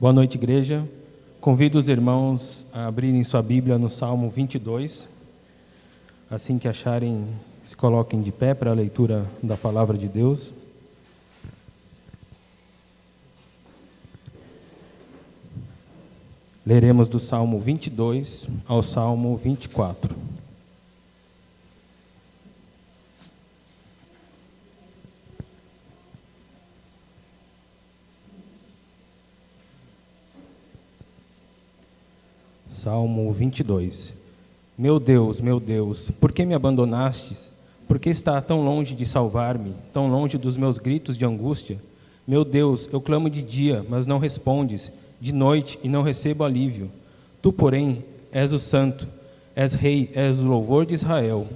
Boa noite, igreja. Convido os irmãos a abrirem sua Bíblia no Salmo 22. Assim que acharem, se coloquem de pé para a leitura da Palavra de Deus. Leremos do Salmo 22 ao Salmo 24. Salmo 22. Meu Deus, por que me abandonastes? Por que está tão longe de salvar-me, tão longe dos meus gritos de angústia? Meu Deus, eu clamo de dia, mas não respondes, de noite e não recebo alívio. Tu, porém, és o Santo, és Rei, és o louvor de Israel.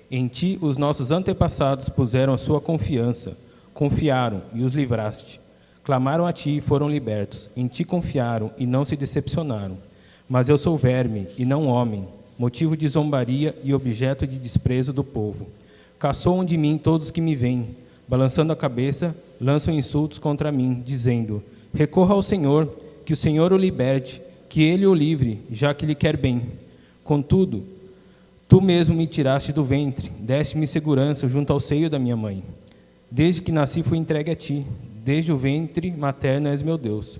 Em ti os nossos antepassados puseram a sua confiança, confiaram e os livraste. Clamaram a ti e foram libertos, em ti confiaram e não se decepcionaram. Mas eu sou verme e não homem, motivo de zombaria e objeto de desprezo do povo. Caçoam de mim todos que me veem, balançando a cabeça, lançam insultos contra mim, dizendo: recorra ao Senhor, que o Senhor o liberte, que ele o livre, já que lhe quer bem. Contudo, tu mesmo me tiraste do ventre, deste-me segurança junto ao seio da minha mãe. Desde que nasci fui entregue a ti, desde o ventre materno és meu Deus.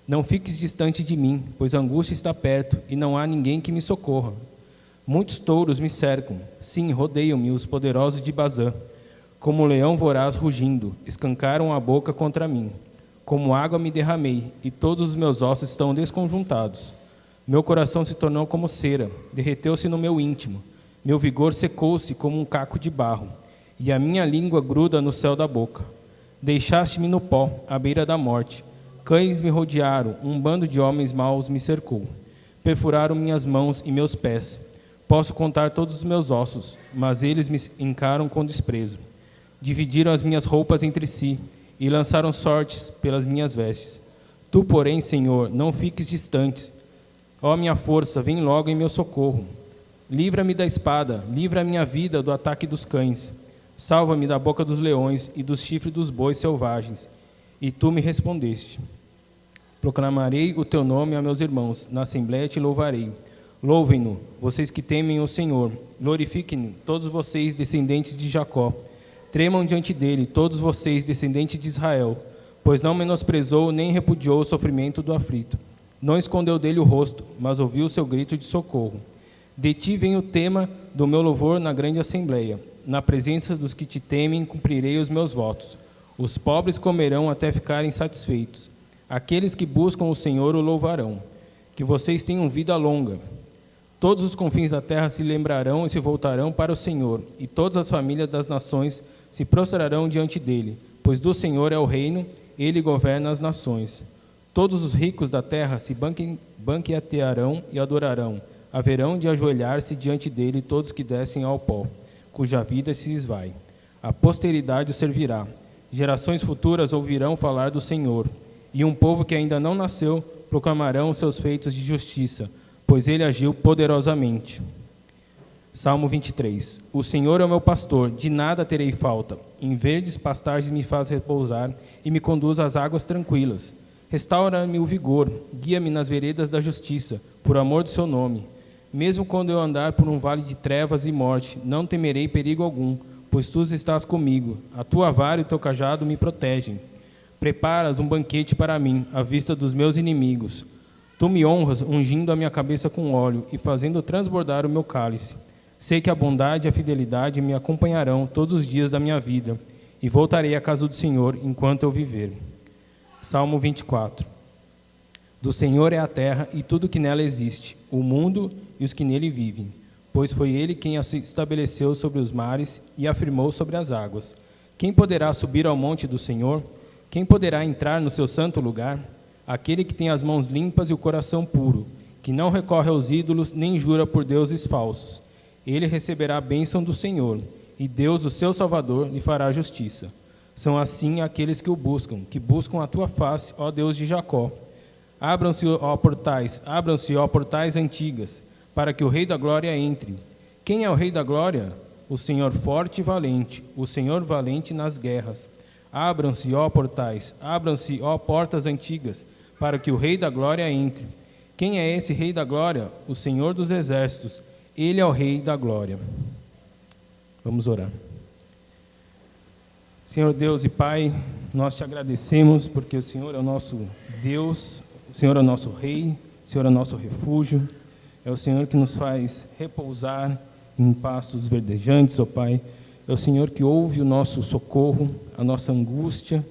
Não fiques distante de mim, pois a angústia está perto, e não há ninguém que me socorra. Muitos touros me cercam, sim, rodeiam-me os poderosos de Bazã. Como um leão voraz rugindo, escancaram a boca contra mim. Como água me derramei, e todos os meus ossos estão desconjuntados. Meu coração se tornou como cera, derreteu-se no meu íntimo. Meu vigor secou-se como um caco de barro, e a minha língua gruda no céu da boca. Deixaste-me no pó, à beira da morte. Cães me rodearam, um bando de homens maus me cercou. Perfuraram minhas mãos e meus pés. Posso contar todos os meus ossos, mas eles me encaram com desprezo. Dividiram as minhas roupas entre si e lançaram sortes pelas minhas vestes. Tu, porém, Senhor, não fiques distante. Ó minha força, vem logo em meu socorro. Livra-me da espada, livra a minha vida do ataque dos cães. Salva-me da boca dos leões e dos chifres dos bois selvagens. E tu me respondeste. Proclamarei o teu nome a meus irmãos, na assembleia te louvarei. Louvem-no, vocês que temem o Senhor. Glorifiquem-no, todos vocês, descendentes de Jacó. Tremam diante dele, todos vocês, descendentes de Israel, pois não menosprezou nem repudiou o sofrimento do aflito. Não escondeu dele o rosto, mas ouviu o seu grito de socorro. De ti vem o tema do meu louvor na grande assembleia. Na presença dos que te temem, cumprirei os meus votos. Os pobres comerão até ficarem satisfeitos. Aqueles que buscam o Senhor o louvarão. Que vocês tenham vida longa. Todos os confins da terra se lembrarão e se voltarão para o Senhor, e todas as famílias das nações se prostrarão diante dele, pois do Senhor é o reino, ele governa as nações. Todos os ricos da terra se banquetearão e adorarão. Haverão de ajoelhar-se diante dele todos que descem ao pó, cuja vida se esvai. A posteridade o servirá. Gerações futuras ouvirão falar do Senhor, e um povo que ainda não nasceu proclamarão os seus feitos de justiça, pois ele agiu poderosamente. Salmo 23. O Senhor é o meu pastor, de nada terei falta. Em verdes pastagens me faz repousar e me conduz às águas tranquilas. Restaura-me o vigor, guia-me nas veredas da justiça, por amor do seu nome. Mesmo quando eu andar por um vale de trevas e morte, não temerei perigo algum, pois tu estás comigo. A tua vara e o teu cajado me protegem. Preparas um banquete para mim, à vista dos meus inimigos. Tu me honras, ungindo a minha cabeça com óleo e fazendo transbordar o meu cálice. Sei que a bondade e a fidelidade me acompanharão todos os dias da minha vida, e voltarei à casa do Senhor enquanto eu viver. Salmo 24. Do Senhor é a terra e tudo que nela existe, o mundo e os que nele vivem, pois foi ele quem a estabeleceu sobre os mares e afirmou sobre as águas. Quem poderá subir ao monte do Senhor? Quem poderá entrar no seu santo lugar? Aquele que tem as mãos limpas e o coração puro, que não recorre aos ídolos nem jura por deuses falsos. Ele receberá a bênção do Senhor, e Deus, o seu Salvador, lhe fará justiça. São assim aqueles que buscam a tua face, ó Deus de Jacó. Abram-se, ó portais antigas, para que o Rei da Glória entre. Quem é o Rei da Glória? O Senhor forte e valente, o Senhor valente nas guerras. Abram-se, ó portais, abram-se, ó portas antigas, para que o Rei da Glória entre. Quem é esse Rei da Glória? O Senhor dos Exércitos. Ele é o Rei da Glória. Vamos orar. Senhor Deus e Pai, nós te agradecemos porque o Senhor é o nosso Deus, o Senhor é o nosso Rei, o Senhor é o nosso refúgio, é o Senhor que nos faz repousar em pastos verdejantes, ó Pai. É o Senhor que ouve o nosso socorro, a nossa angústia.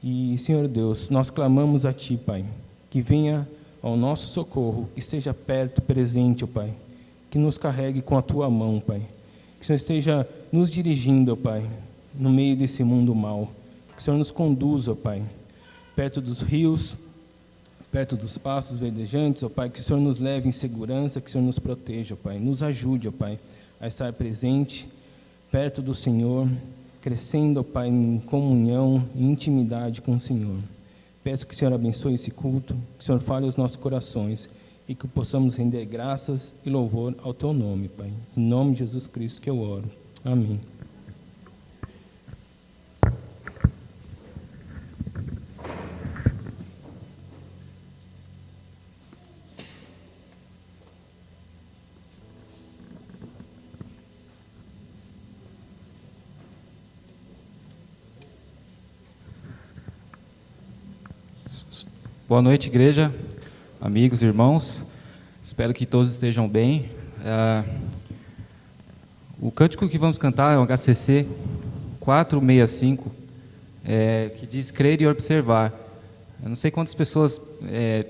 E, Senhor Deus, nós clamamos a Ti, Pai, que venha ao nosso socorro, que esteja perto, presente, ó Pai, que nos carregue com a Tua mão, Pai, que o Senhor esteja nos dirigindo, ó Pai, no meio desse mundo mau, que o Senhor nos conduza, ó Pai, perto dos rios, perto dos pastos verdejantes, ó Pai, que o Senhor nos leve em segurança, que o Senhor nos proteja, ó Pai, nos ajude, ó Pai, a estar presente, perto do Senhor, crescendo, ó Pai, em comunhão, em intimidade com o Senhor. Peço que o Senhor abençoe esse culto, que o Senhor fale aos nossos corações e que possamos render graças e louvor ao Teu nome, Pai. Em nome de Jesus Cristo que eu oro. Amém. Boa noite, igreja, amigos, irmãos. Espero que todos estejam bem. O cântico que vamos cantar é o HCC 465, que diz crer e observar. Eu não sei quantas pessoas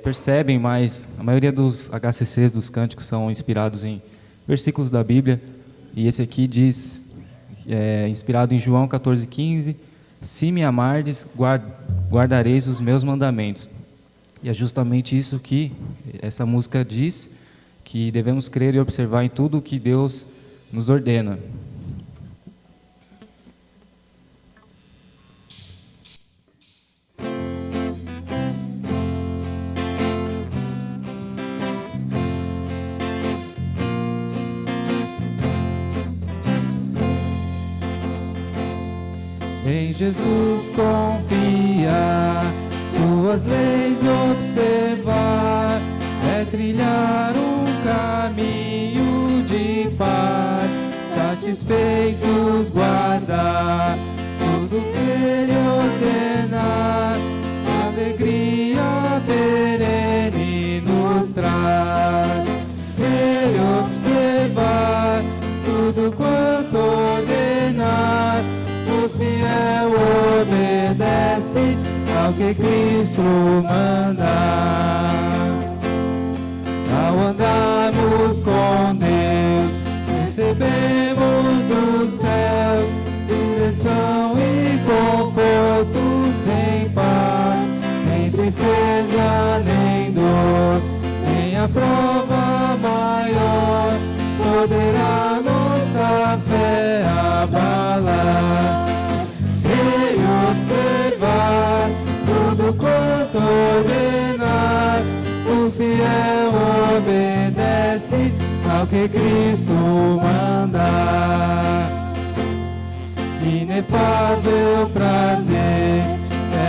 percebem, mas a maioria dos HCCs, dos cânticos, são inspirados em versículos da Bíblia. E esse aqui diz, inspirado em João 14,15, se me amardes, guardareis os meus mandamentos. E é justamente isso que essa música diz, que devemos crer e observar em tudo o que Deus nos ordena. Em Jesus confiar, suas leis observar, é trilhar um caminho de paz, satisfeitos guardar tudo que Ele ordenar, alegria perene nos traz. Ele observar tudo quanto ordenar, o fiel obedece ao que Cristo mandar. Ao andarmos com Deus, recebemos dos céus direção e conforto sem par, nem tristeza nem dor, nem a prova maior poderá nossa fé abalar. Ele observar tudo quanto ordenar, o fiel obedece ao que Cristo mandar. Inefável prazer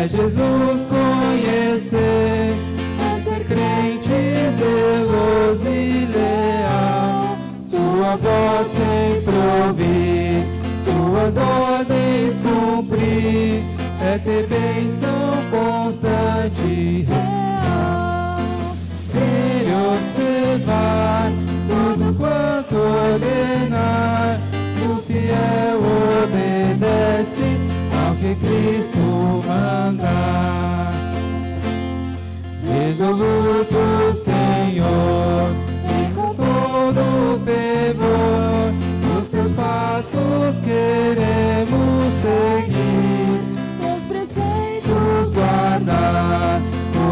é Jesus conhecer, é ser crente zeloso e leal, sua voz sempre ouvir, suas ordens cumprir, é ter bênção constante e real. Ele observar tudo quanto ordenar, o fiel obedece ao que Cristo mandar. Resoluto, Senhor, e com todo fervor, nos teus passos queremos seguir, teus preceitos guardar,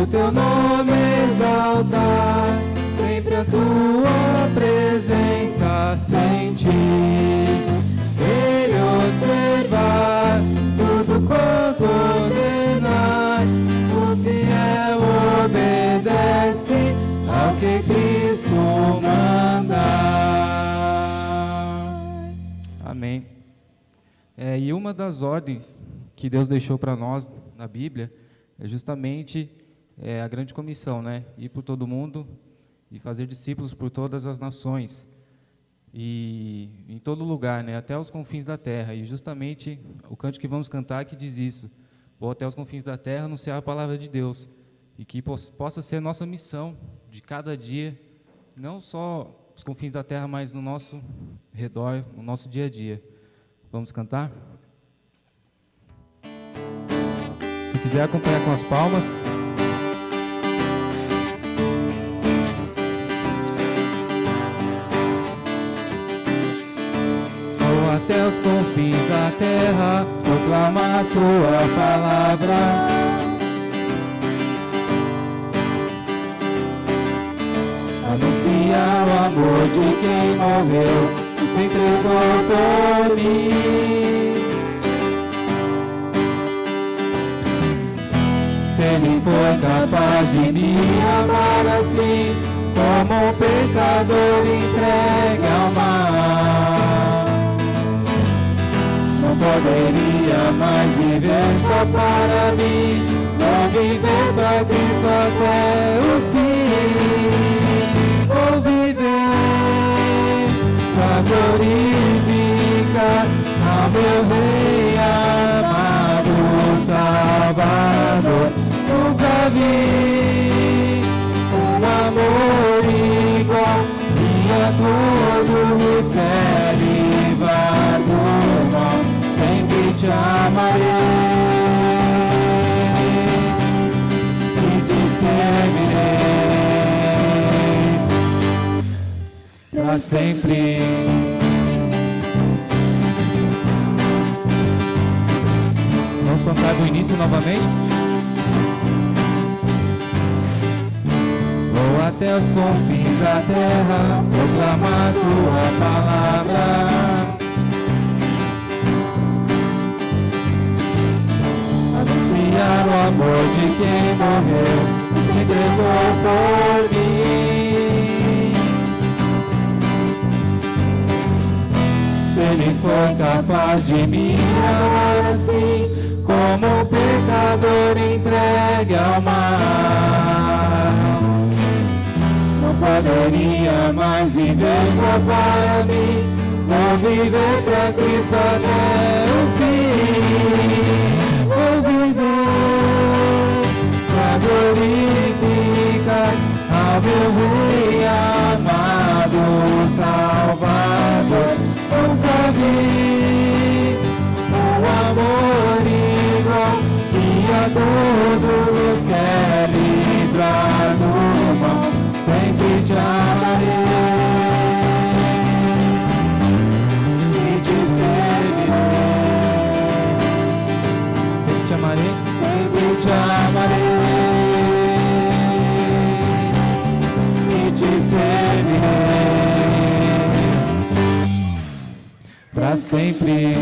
o teu nome exaltar, sempre a tua presença sentir. Ele observar tudo quanto ordenar, o fiel obedece ao que Cristo mandar. Amém. E uma das ordens que Deus deixou para nós na Bíblia é justamente a grande comissão, né? Ir por todo mundo e fazer discípulos por todas as nações e em todo lugar, né? Até os confins da terra. E justamente o cântico que vamos cantar que diz isso: vou até os confins da terra anunciar a palavra de Deus, e que possa ser nossa missão de cada dia, não só os confins da terra, mas no nosso redor, no nosso dia a dia. Vamos cantar? Se quiser acompanhar com as palmas. Vou até os confins da terra proclamar tua palavra. Anunciar o amor de quem morreu, se entregou por mim. Se Ele foi capaz de me amar assim, como um pecador entregue ao mar, não poderia mais viver só para mim, vou viver para Cristo até o fim. Vou viver pra glorificar ao meu Rei amado Salvador. Nunca vi um amor igual, e a todos quer livrar do mal. Sempre te amarei e te servirei para sempre. Vamos cantar do início novamente. Vou até os confins da terra proclamar tua palavra. Anunciar o amor de quem morreu, se entregou por mim. Se Ele foi capaz de me amar assim, como um pecador entregue ao mar, não poderia mais viver só para mim, vou viver para Cristo até o fim. Vou viver para glorificar ao meu Rei amado Salvador. Nunca vi um amor igual, que a todos quer livrar do mal. Sempre te amarei e te servirei. Sempre te amarei, sempre te amarei e te servirei para sempre.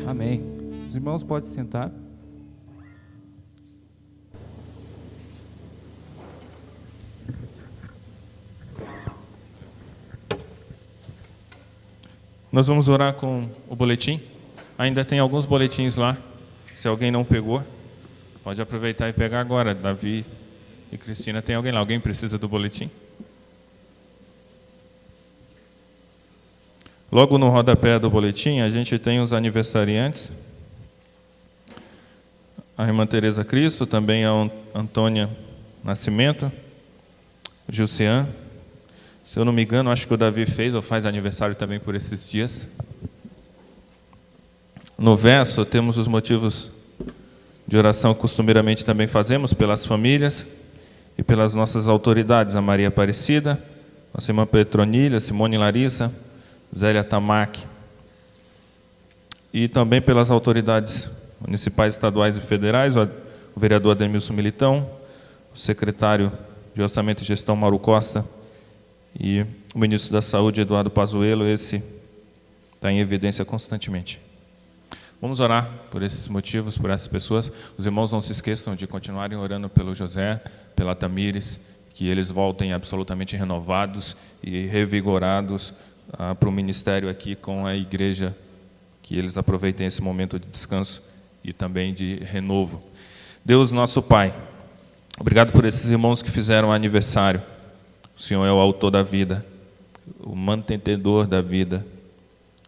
Amém. Os irmãos podem sentar. Nós vamos orar com o boletim. Ainda tem alguns boletins lá. Se alguém não pegou, pode aproveitar e pegar agora. Davi e Cristina, tem alguém lá? Alguém precisa do boletim? Logo no rodapé do boletim, a gente tem os aniversariantes. A irmã Tereza Cristo, também a Antônia Nascimento, o Gilcean. Se eu não me engano, acho que o Davi fez ou faz aniversário também por esses dias. No verso, temos os motivos de oração que costumeiramente também fazemos pelas famílias e pelas nossas autoridades, a Maria Aparecida, nossa irmã Petronilha, Simone Larissa, Zélia Tamac, e também pelas autoridades municipais, estaduais e federais, o vereador Ademilson Militão, o secretário de Orçamento e Gestão Mauro Costa e o ministro da Saúde Eduardo Pazuello. Esse está em evidência constantemente. Vamos orar por esses motivos, por essas pessoas. Os irmãos não se esqueçam de continuarem orando pelo José, pela Tamires, que eles voltem absolutamente renovados e revigorados para o ministério aqui com a igreja, que eles aproveitem esse momento de descanso e também de renovo. Deus, nosso Pai, obrigado por esses irmãos que fizeram aniversário. O Senhor é o autor da vida, o mantenedor da vida.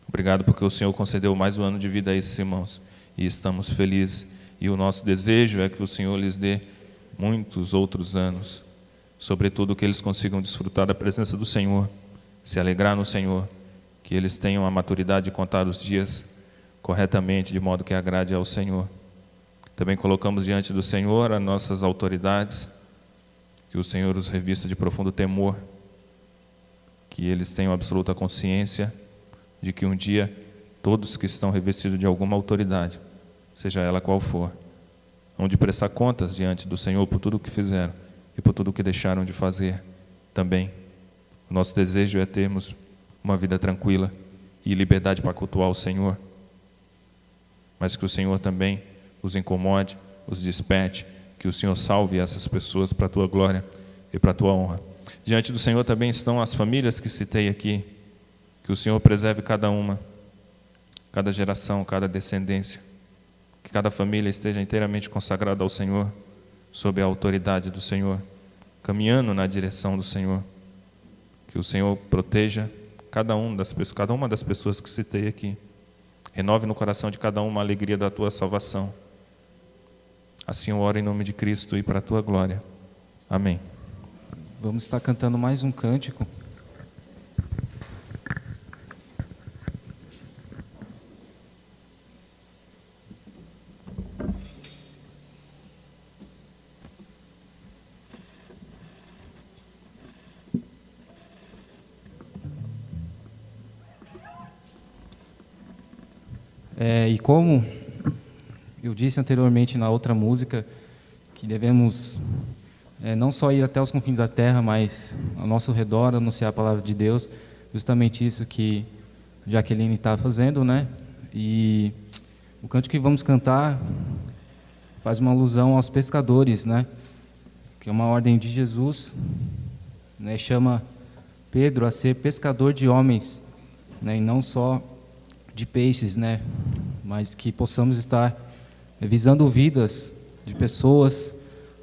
Obrigado porque o Senhor concedeu mais um ano de vida a esses irmãos e estamos felizes. E o nosso desejo é que o Senhor lhes dê muitos outros anos, sobretudo que eles consigam desfrutar da presença do Senhor, se alegrar no Senhor, que eles tenham a maturidade de contar os dias corretamente, de modo que agrade ao Senhor. Também colocamos diante do Senhor as nossas autoridades, que o Senhor os revista de profundo temor, que eles tenham absoluta consciência de que um dia todos que estão revestidos de alguma autoridade, seja ela qual for, hão de prestar contas diante do Senhor por tudo o que fizeram e por tudo o que deixaram de fazer também. O nosso desejo é termos uma vida tranquila e liberdade para cultuar o Senhor, mas que o Senhor também os incomode, os desperte, que o Senhor salve essas pessoas para a Tua glória e para a Tua honra. Diante do Senhor também estão as famílias que citei aqui, que o Senhor preserve cada uma, cada geração, cada descendência, que cada família esteja inteiramente consagrada ao Senhor, sob a autoridade do Senhor, caminhando na direção do Senhor. Que o Senhor proteja cada uma das pessoas que citei aqui. Renove no coração de cada uma a alegria da Tua salvação. Assim eu oro em nome de Cristo e para a Tua glória. Amém. Vamos estar cantando mais um cântico. E como eu disse anteriormente na outra música, que devemos não só ir até os confins da terra, mas ao nosso redor anunciar a palavra de Deus, justamente isso que Jaqueline está fazendo, né? E o cântico que vamos cantar faz uma alusão aos pescadores, né? Que é uma ordem de Jesus, né? Chama Pedro a ser pescador de homens, né? E não só de peixes, né? Mas que possamos estar visando vidas de pessoas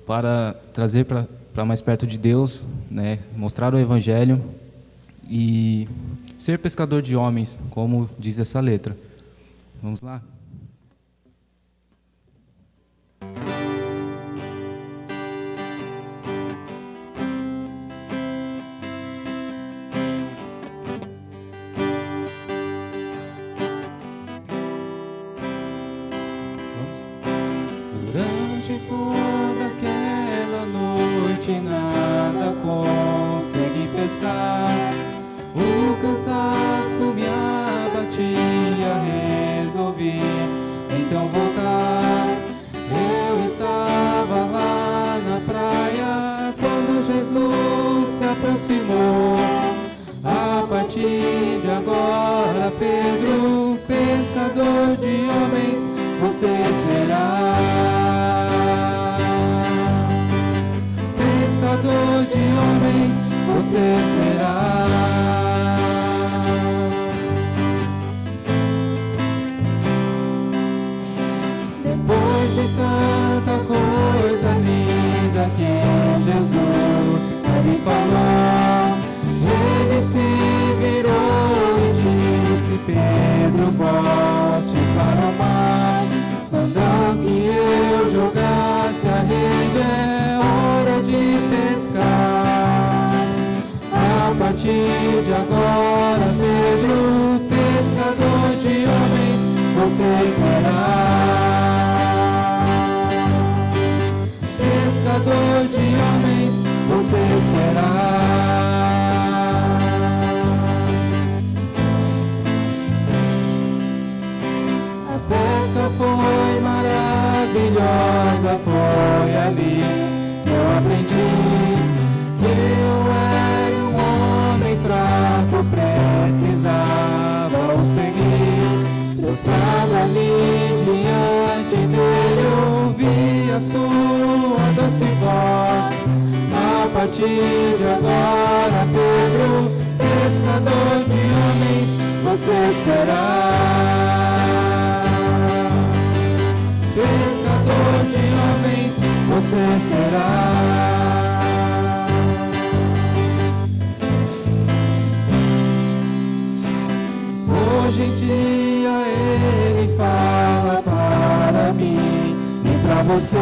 para trazer para mais perto de Deus, né? Mostrar o Evangelho e ser pescador de homens, como diz essa letra. Vamos lá? Durante toda aquela noite nada consegui pescar. O cansaço me abatia, resolvi então voltar. Eu estava lá na praia quando Jesus se aproximou. A partir de agora, Pedro, pescador de homens, você será. Pescador de homens, você será. Depois de tanta coisa linda que Jesus me falou, ele se virou e disse: Pedro, volte para o mar. Mandou que eu jogasse a rede, é hora de pescar. A partir de agora, Pedro, pescador de homens, você será. Pescador de homens, você será. A festa foi maravilhosa, foi ali que eu aprendi que eu era um homem fraco, precisava o seguir. Prostrado ali diante dele, ouvi a sua doce voz. A partir de agora, Pedro, pescador de homens, você será. Pescador de homens, você será. Hoje em dia Ele fala para mim e para você: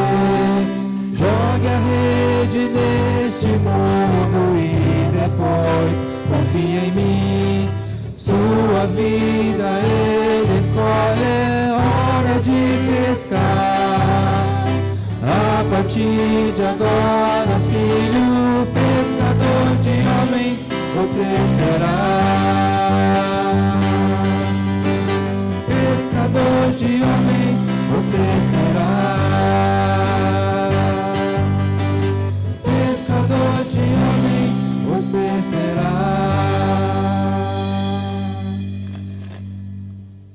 jogue a rede neste mundo e depois confie em mim. Sua vida Ele escolhe, é hora de pescar. A partir de agora, filho, pescador de homens, você será. Pescador de homens, você será. Pescador de homens, você será.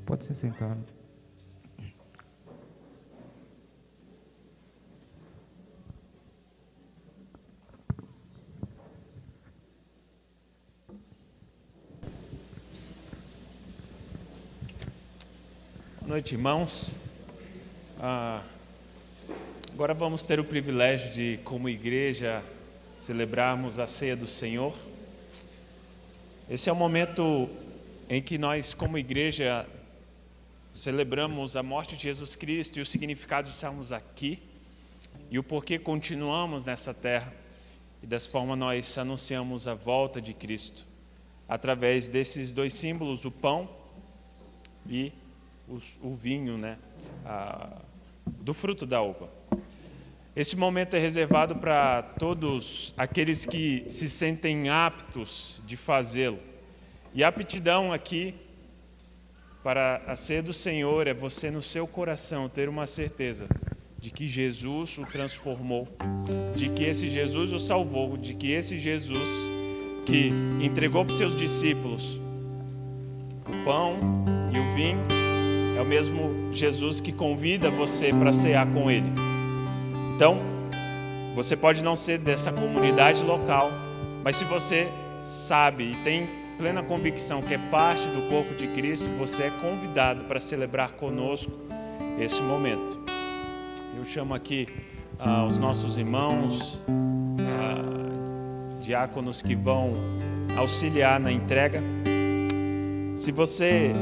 Pode se sentar. Boa noite, irmãos. Agora vamos ter o privilégio de, como igreja, celebrarmos a ceia do Senhor. Esse é o momento em que nós, como igreja, celebramos a morte de Jesus Cristo e o significado de estarmos aqui e o porquê continuamos nessa terra. E dessa forma nós anunciamos a volta de Cristo através desses dois símbolos, o pão e o vinho, do fruto da uva. Esse momento é reservado para todos aqueles que se sentem aptos de fazê-lo. E a aptidão aqui para a ceia do Senhor é você no seu coração ter uma certeza de que Jesus o transformou, de que esse Jesus o salvou, de que esse Jesus que entregou para os seus discípulos o pão e o vinho é o mesmo Jesus que convida você para cear com Ele. Então, você pode não ser dessa comunidade local, mas se você sabe e tem plena convicção que é parte do corpo de Cristo, você é convidado para celebrar conosco esse momento. Eu chamo aqui os nossos irmãos, diáconos que vão auxiliar na entrega. Se você,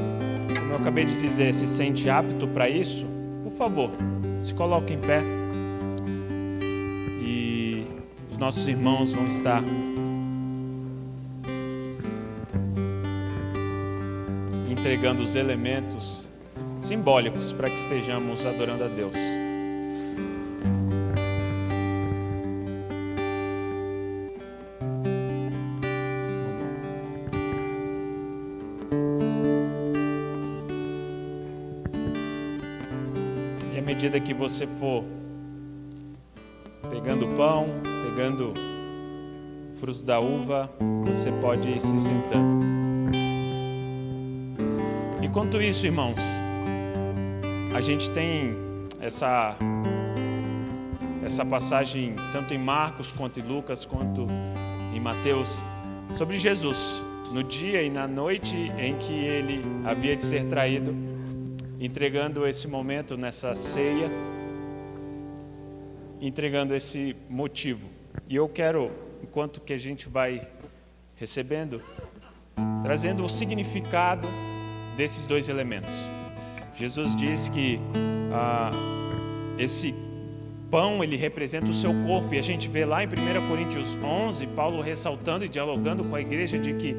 como eu acabei de dizer, se sente apto para isso, por favor, se coloque em pé. E os nossos irmãos vão estar entregando os elementos simbólicos para que estejamos adorando a Deus. E à medida que você for pegando o pão, pegando o fruto da uva, você pode ir se sentando. Enquanto isso, irmãos, a gente tem essa passagem tanto em Marcos, quanto em Lucas, quanto em Mateus, sobre Jesus, no dia e na noite em que ele havia de ser traído, entregando esse momento nessa ceia, entregando esse motivo. E eu quero, enquanto que a gente vai recebendo, trazendo o significado desses dois elementos. Jesus diz que esse pão, ele representa o seu corpo, e a gente vê lá em 1 Coríntios 11, Paulo ressaltando e dialogando com a igreja de que,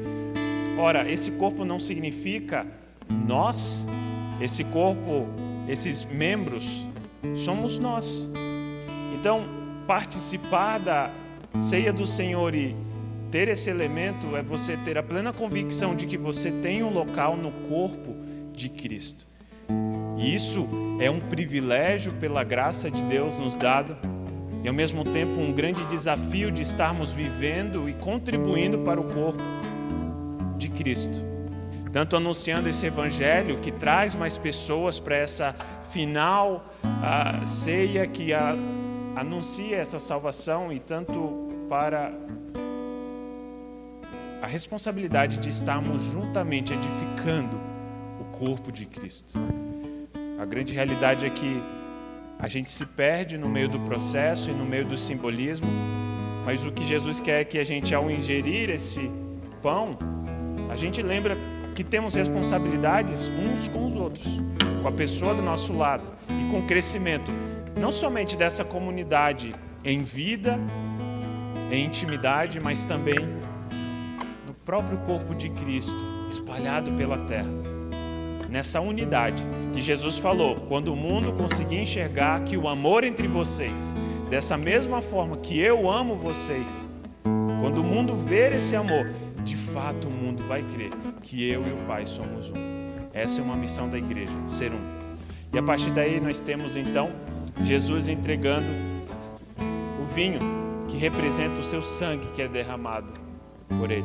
ora, esse corpo não significa nós, esse corpo, esses membros, somos nós. Então, participar da ceia do Senhor e ter esse elemento é você ter a plena convicção de que você tem um local no corpo de Cristo. E isso é um privilégio pela graça de Deus nos dado e ao mesmo tempo um grande desafio de estarmos vivendo e contribuindo para o corpo de Cristo. Tanto anunciando esse evangelho que traz mais pessoas para essa final ceia que anuncia essa salvação, e tanto para a responsabilidade de estarmos juntamente edificando o corpo de Cristo. A grande realidade é que a gente se perde no meio do processo e no meio do simbolismo, mas o que Jesus quer é que a gente, ao ingerir esse pão, a gente lembra que temos responsabilidades uns com os outros, com a pessoa do nosso lado e com o crescimento, não somente dessa comunidade em vida, em intimidade, mas também no próprio corpo de Cristo, espalhado pela terra. Nessa unidade que Jesus falou, quando o mundo conseguir enxergar que o amor entre vocês, dessa mesma forma que eu amo vocês, quando o mundo ver esse amor, de fato o mundo vai crer que eu e o Pai somos um. Essa é uma missão da igreja, ser um. E a partir daí nós temos então Jesus entregando o vinho que representa o seu sangue que é derramado por Ele,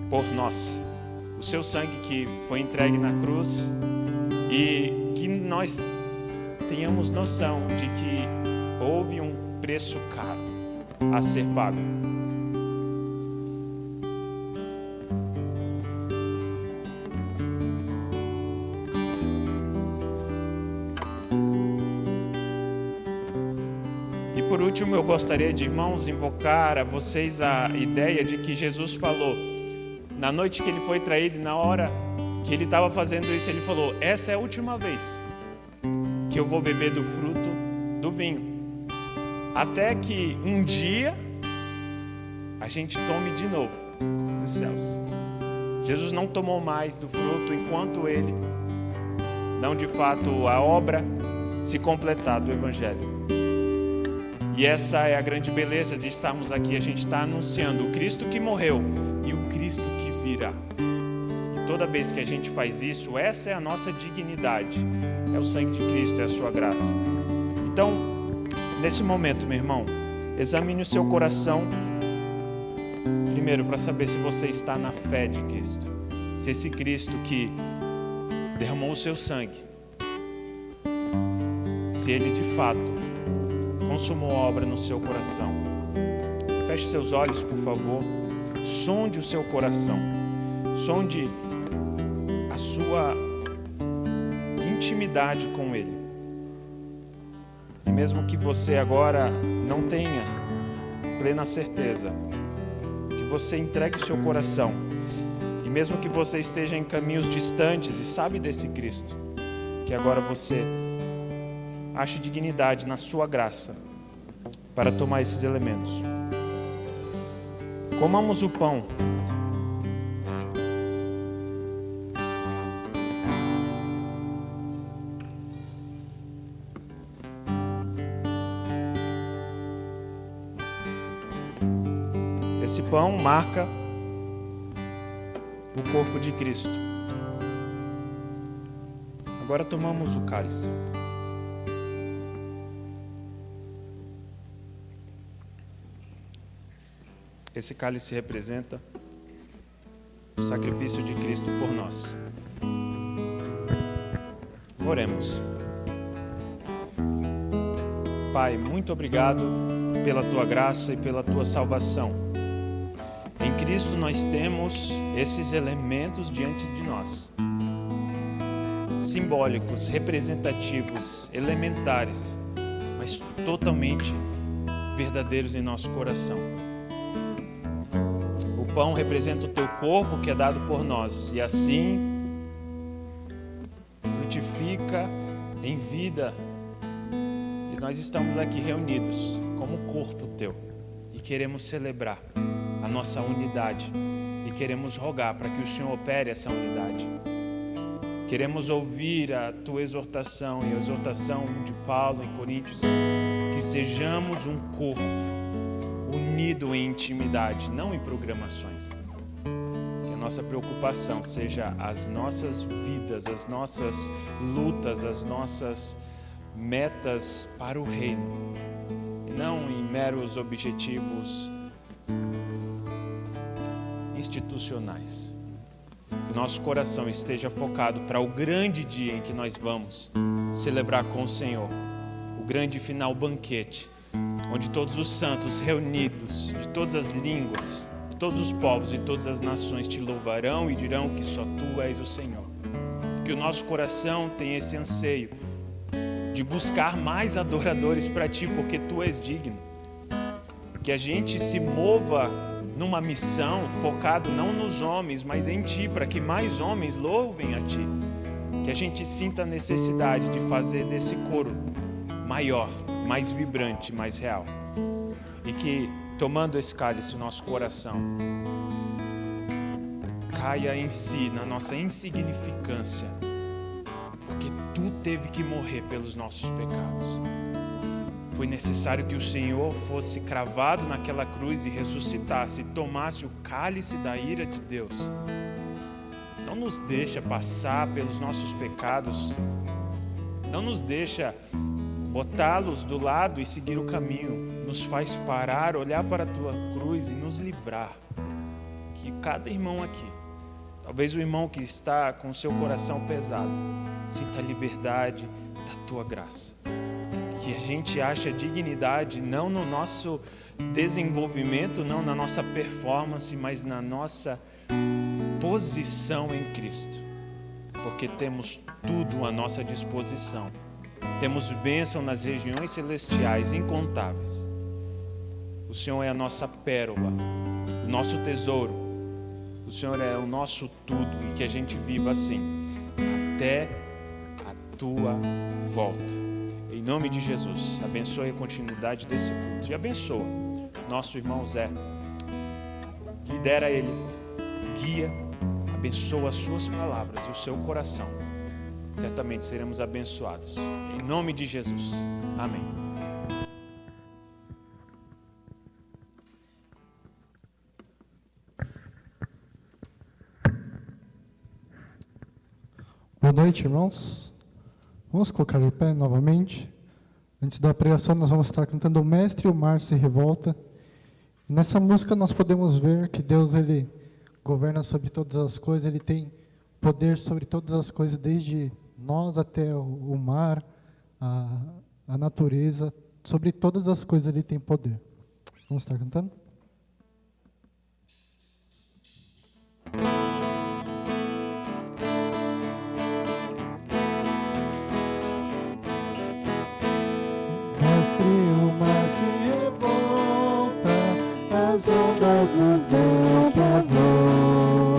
por nós. O seu sangue que foi entregue na cruz e que nós tenhamos noção de que houve um preço caro a ser pago. E por último, eu gostaria de, irmãos, invocar a vocês a ideia de que Jesus falou na noite que ele foi traído, na hora que ele estava fazendo isso, ele falou: essa é a última vez que eu vou beber do fruto do vinho, até que um dia a gente tome de novo dos céus. Jesus não tomou mais do fruto enquanto ele não, de fato, a obra se completar do Evangelho. E essa é a grande beleza de estarmos aqui. A gente está anunciando o Cristo que morreu e o Cristo que virá. E toda vez que a gente faz isso, essa é a nossa dignidade. É o sangue de Cristo, é a sua graça. Então, nesse momento, meu irmão, examine o seu coração, primeiro, para saber se você está na fé de Cristo. Se esse Cristo que derramou o seu sangue, se ele de fato consumou a obra no seu coração. Feche seus olhos, por favor. Sonde o seu coração. Sonde a sua intimidade com Ele. E mesmo que você agora não tenha plena certeza, que você entregue o seu coração. E mesmo que você esteja em caminhos distantes e sabe desse Cristo, que agora você ache dignidade na sua graça para tomar esses elementos. Comamos o pão. Esse pão marca o corpo de Cristo. Agora tomamos o cálice. Esse cálice representa o sacrifício de Cristo por nós. Oremos. Pai, muito obrigado pela Tua graça e pela Tua salvação. Em Cristo nós temos esses elementos diante de nós. Simbólicos, representativos, elementares, mas totalmente verdadeiros em nosso coração. O pão representa o teu corpo que é dado por nós e assim frutifica em vida. E nós estamos aqui reunidos como corpo teu e queremos celebrar a nossa unidade e queremos rogar para que o Senhor opere essa unidade. Queremos ouvir a tua exortação e a exortação de Paulo em Coríntios, que sejamos um corpo unido em intimidade, não em programações. Que a nossa preocupação seja as nossas vidas, as nossas lutas, as nossas metas para o reino, e não em meros objetivos institucionais. Que o nosso coração esteja focado para o grande dia em que nós vamos celebrar com o Senhor, o grande final banquete, onde todos os santos reunidos, de todas as línguas, de todos os povos e todas as nações te louvarão e dirão que só Tu és o Senhor. Que o nosso coração tenha esse anseio de buscar mais adoradores para Ti, porque Tu és digno. Que a gente se mova numa missão focado não nos homens, mas em Ti, para que mais homens louvem a Ti. Que a gente sinta a necessidade de fazer desse coro maior, mais vibrante, mais real. E que, tomando esse cálice, o nosso coração caia em si, na nossa insignificância, porque Tu teve que morrer pelos nossos pecados. Foi necessário que o Senhor fosse cravado naquela cruz e ressuscitasse, e tomasse o cálice da ira de Deus. Não nos deixa passar pelos nossos pecados, não nos deixa botá-los do lado e seguir o caminho. Nos faz parar, olhar para a Tua cruz e nos livrar. Que cada irmão aqui, talvez o irmão que está com o seu coração pesado, sinta a liberdade da Tua graça. Que a gente acha dignidade não no nosso desenvolvimento, não na nossa performance, mas na nossa posição em Cristo. Porque temos tudo à nossa disposição. Temos bênção nas regiões celestiais incontáveis. O Senhor é a nossa pérola, o nosso tesouro. O Senhor é o nosso tudo, e que a gente viva assim até a Tua volta. Em nome de Jesus, abençoe a continuidade desse culto. E abençoa nosso irmão Zé. Lidera ele, guia, abençoa as suas palavras e o seu coração. Certamente seremos abençoados. Em nome de Jesus. Amém. Boa noite, irmãos. Vamos colocar de pé novamente. Antes da pregação, nós vamos estar cantando O Mestre e o Mar se Revolta. E nessa música nós podemos ver que Deus, Ele governa sobre todas as coisas, Ele tem poder sobre todas as coisas, desde nós até o mar, a natureza, sobre todas as coisas Ele tem poder. Vamos estar cantando? O mar se revolta, as ondas nos dão pavor,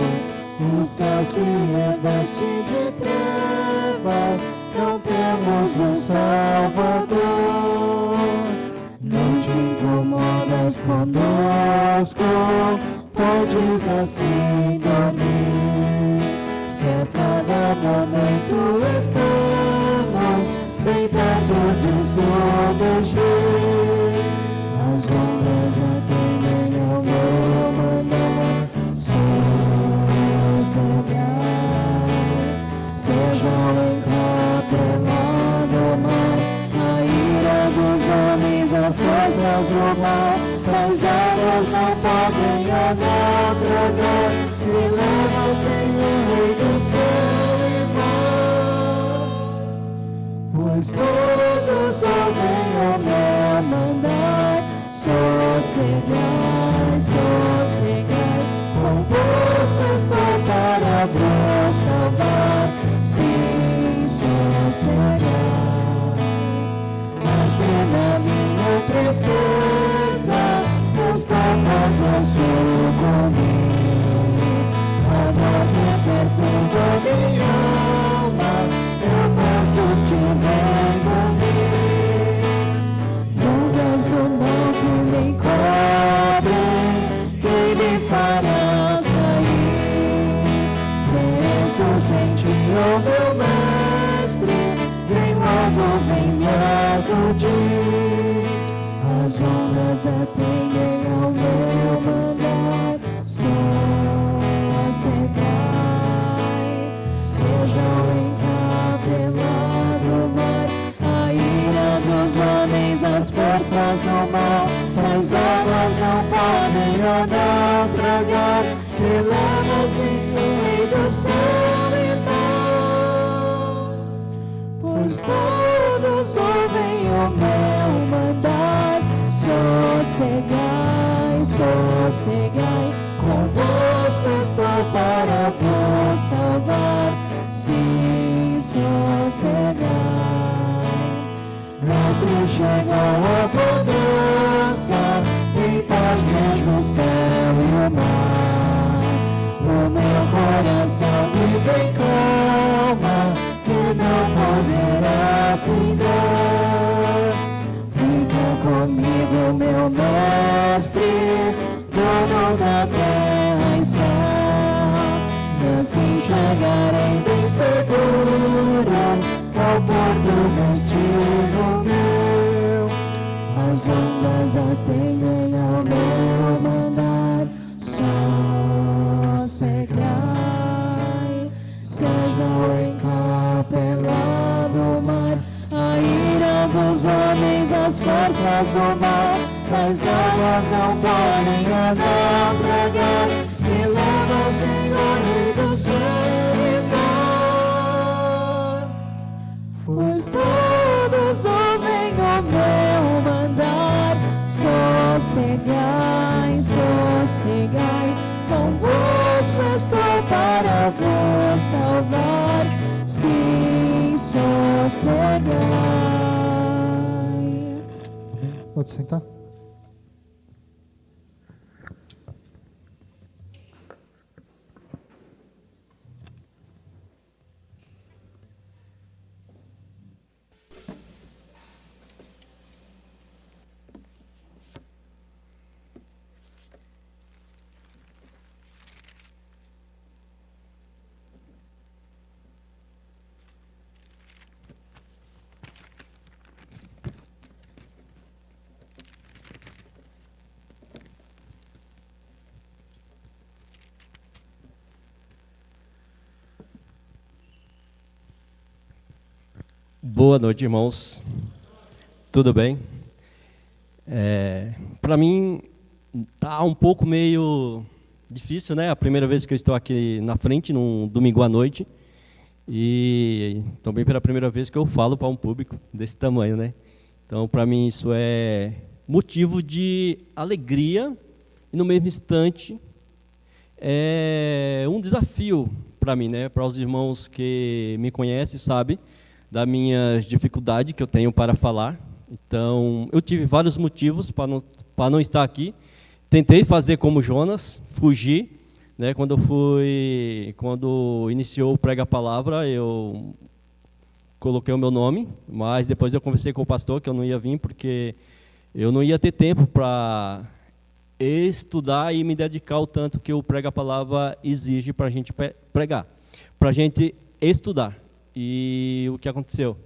o céu se reveste de trevas, não temos um Salvador. Não te incomodas conosco, podes assim dormir, se a cada momento estamos bem perto de submergir. As ondas atendem ao meu mandar, sossegai. Sejam encapelado o mar, a ira dos homens, as forças do mal. As águas não podem a não tragar, e leva o Senhor, Rei do céu e mar. Pois todos ouvem o meu mandar, sossegai, sossegai, convosco estou para vos salvar, sim, sossegai. Mas na minha tristeza, os tapas a sucumbir, a dor que perturba minha alma, eu posso te engolir. Ondas do monstro me cobrem, quem me fará sair? Penso sem ti, ó meu mestre, vem logo, vem me acudir. As ondas atendem ao meu mandar, sossegai, sejam encapelado o mar, a ira dos homens, as forças do mal. As águas não podem ou não tragar, que leva-se o Rei do céu e mar. Pois todos ouvem o meu mandar, sossegai, sossegai, convosco estou para vos salvar. Sim, sossegai. Mestre, chegou a bonança, em paz vejo o céu e o mar. O meu coração vive em calma, que não poderá findar. Fica comigo, meu mestre, dono da terra e céu. Assim chegarei bem seguro ao porto destino meu. As ondas atendem ao meu mandar. Sossegai, seja o encapelado mar, a ira dos homens, as forças do mal, as águas não podem a naufragar, que leva o Senhor e do céu e mar. Pois todos ouvem o meu mandar. Sossegai, sossegai, convosco estou para vos salvar. Sim, sossegai. Pode sentar? Boa noite, irmãos. Tudo bem? Para mim, tá um pouco meio difícil, né? A primeira vez que eu estou aqui na frente, num domingo à noite. E também pela primeira vez que eu falo para um público desse tamanho, né? Então, para mim, isso é motivo de alegria e, no mesmo instante, é um desafio para mim, né? Para os irmãos que me conhecem, sabem da minha dificuldade que eu tenho para falar. Então, eu tive vários motivos para não estar aqui. Tentei fazer como Jonas, fugir, né? Quando iniciou o Prega a Palavra, eu coloquei o meu nome, mas depois eu conversei com o pastor que eu não ia vir porque eu não ia ter tempo para estudar e me dedicar o tanto que o Prega a Palavra exige para a gente pregar, para a gente estudar. E o que aconteceu?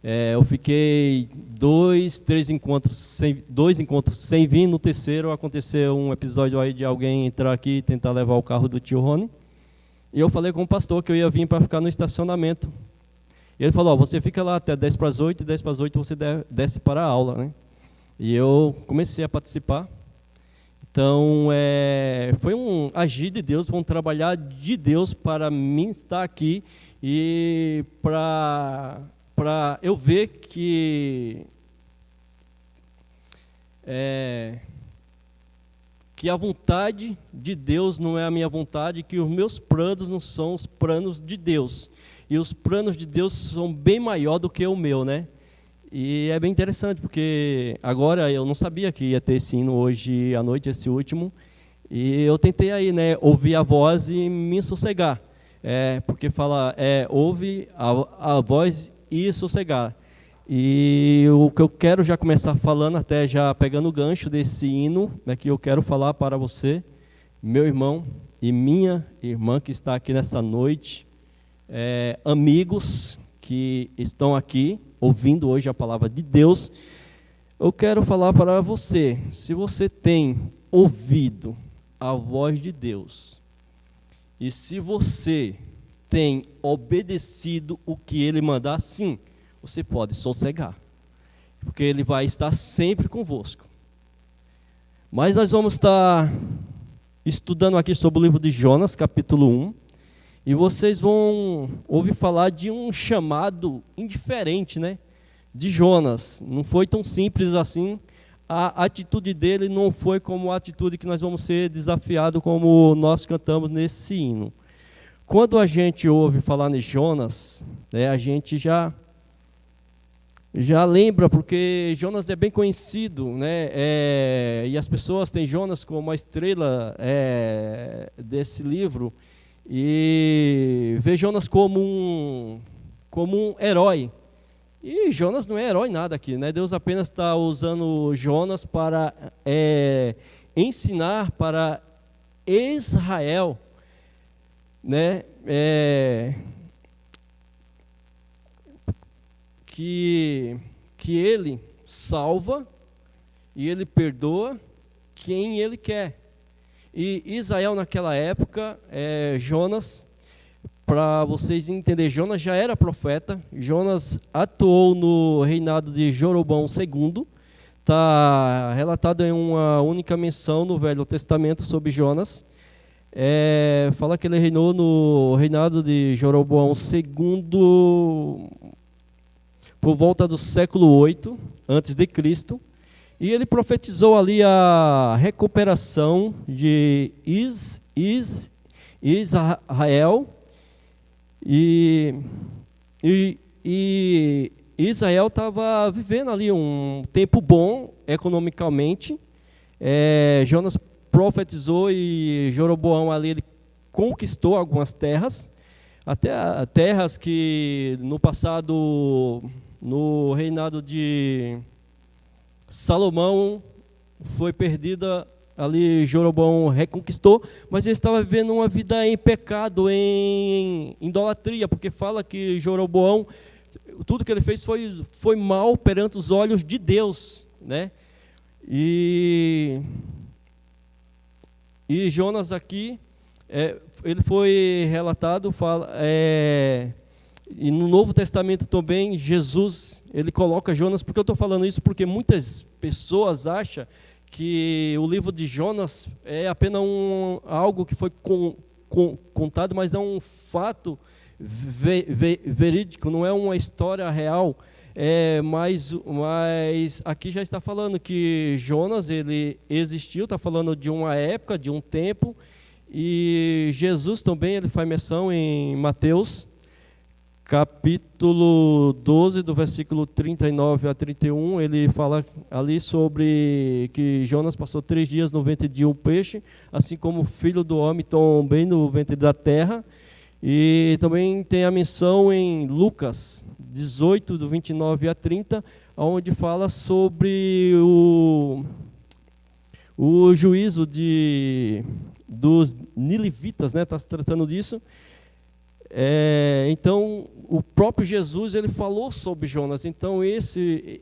Eu fiquei dois encontros sem vir. No terceiro aconteceu um episódio aí de alguém entrar aqui e tentar levar o carro do tio Rony. E eu falei com o pastor que eu ia vir para ficar no estacionamento. E ele falou, você fica lá até 10 para as 8, e 10 para as 8 você desce para a aula, né? E eu comecei a participar. Então, foi um agir de Deus, um trabalhar de Deus para mim estar aqui e para eu ver que a vontade de Deus não é a minha vontade, que os meus planos não são os planos de Deus. E os planos de Deus são bem maior do que o meu, né? E é bem interessante, porque agora eu não sabia que ia ter esse hino hoje à noite, esse último, e eu tentei aí, né, ouvir a voz e me sossegar, porque fala, ouve a voz e sossegar. E o que eu quero já começar falando, até já pegando o gancho desse hino, que eu quero falar para você, meu irmão e minha irmã que está aqui nesta noite, amigos que estão aqui, ouvindo hoje a palavra de Deus, eu quero falar para você, se você tem ouvido a voz de Deus, e se você tem obedecido o que Ele mandar, sim, você pode sossegar, porque Ele vai estar sempre convosco. Mas nós vamos estar estudando aqui sobre o livro de Jonas, capítulo 1, e vocês vão ouvir falar de um chamado indiferente, né, de Jonas. Não foi tão simples assim a atitude dele não foi como a atitude que nós vamos ser desafiados, como nós cantamos nesse hino. Quando a gente ouve falar em Jonas, né, a gente já lembra, porque Jonas é bem conhecido, né, e as pessoas têm Jonas como a estrela desse livro, e vê Jonas como um herói. E Jonas não é herói nada aqui, né? Deus apenas está usando Jonas para ensinar para Israel, né? Que ele salva e ele perdoa quem ele quer. E Israel naquela época, Jonas, para vocês entenderem, Jonas já era profeta. Jonas atuou no reinado de Jeroboão II. Está relatado em uma única menção no Velho Testamento sobre Jonas. Fala que ele reinou no reinado de Jeroboão II por volta do século 8 antes de Cristo. E ele profetizou ali a recuperação de Israel. E Israel estava vivendo ali um tempo bom economicamente. Jonas profetizou e Jeroboão ali ele conquistou algumas terras, até terras que no passado, no reinado de Salomão, foi perdida. Ali Jeroboão reconquistou, mas ele estava vivendo uma vida em pecado, em idolatria, porque fala que Jeroboão, tudo que ele fez foi mal perante os olhos de Deus, né? E Jonas aqui, ele foi relatado, e no Novo Testamento também, Jesus, ele coloca Jonas. Por que eu estou falando isso? Porque muitas pessoas acham que o livro de Jonas é apenas algo que foi contado, mas não um fato verídico, não é uma história real. Mas aqui já está falando que Jonas ele existiu, está falando de uma época, de um tempo, e Jesus também ele faz menção em Mateus, capítulo 12, do versículo 39 a 31, ele fala ali sobre que Jonas passou 3 dias no ventre de um peixe, assim como o filho do homem também no ventre da terra. E também tem a menção em Lucas 18, do 29 a 30, onde fala sobre o juízo dos nilivitas, né? Está se tratando disso. Então, o próprio Jesus ele falou sobre Jonas. Então, esse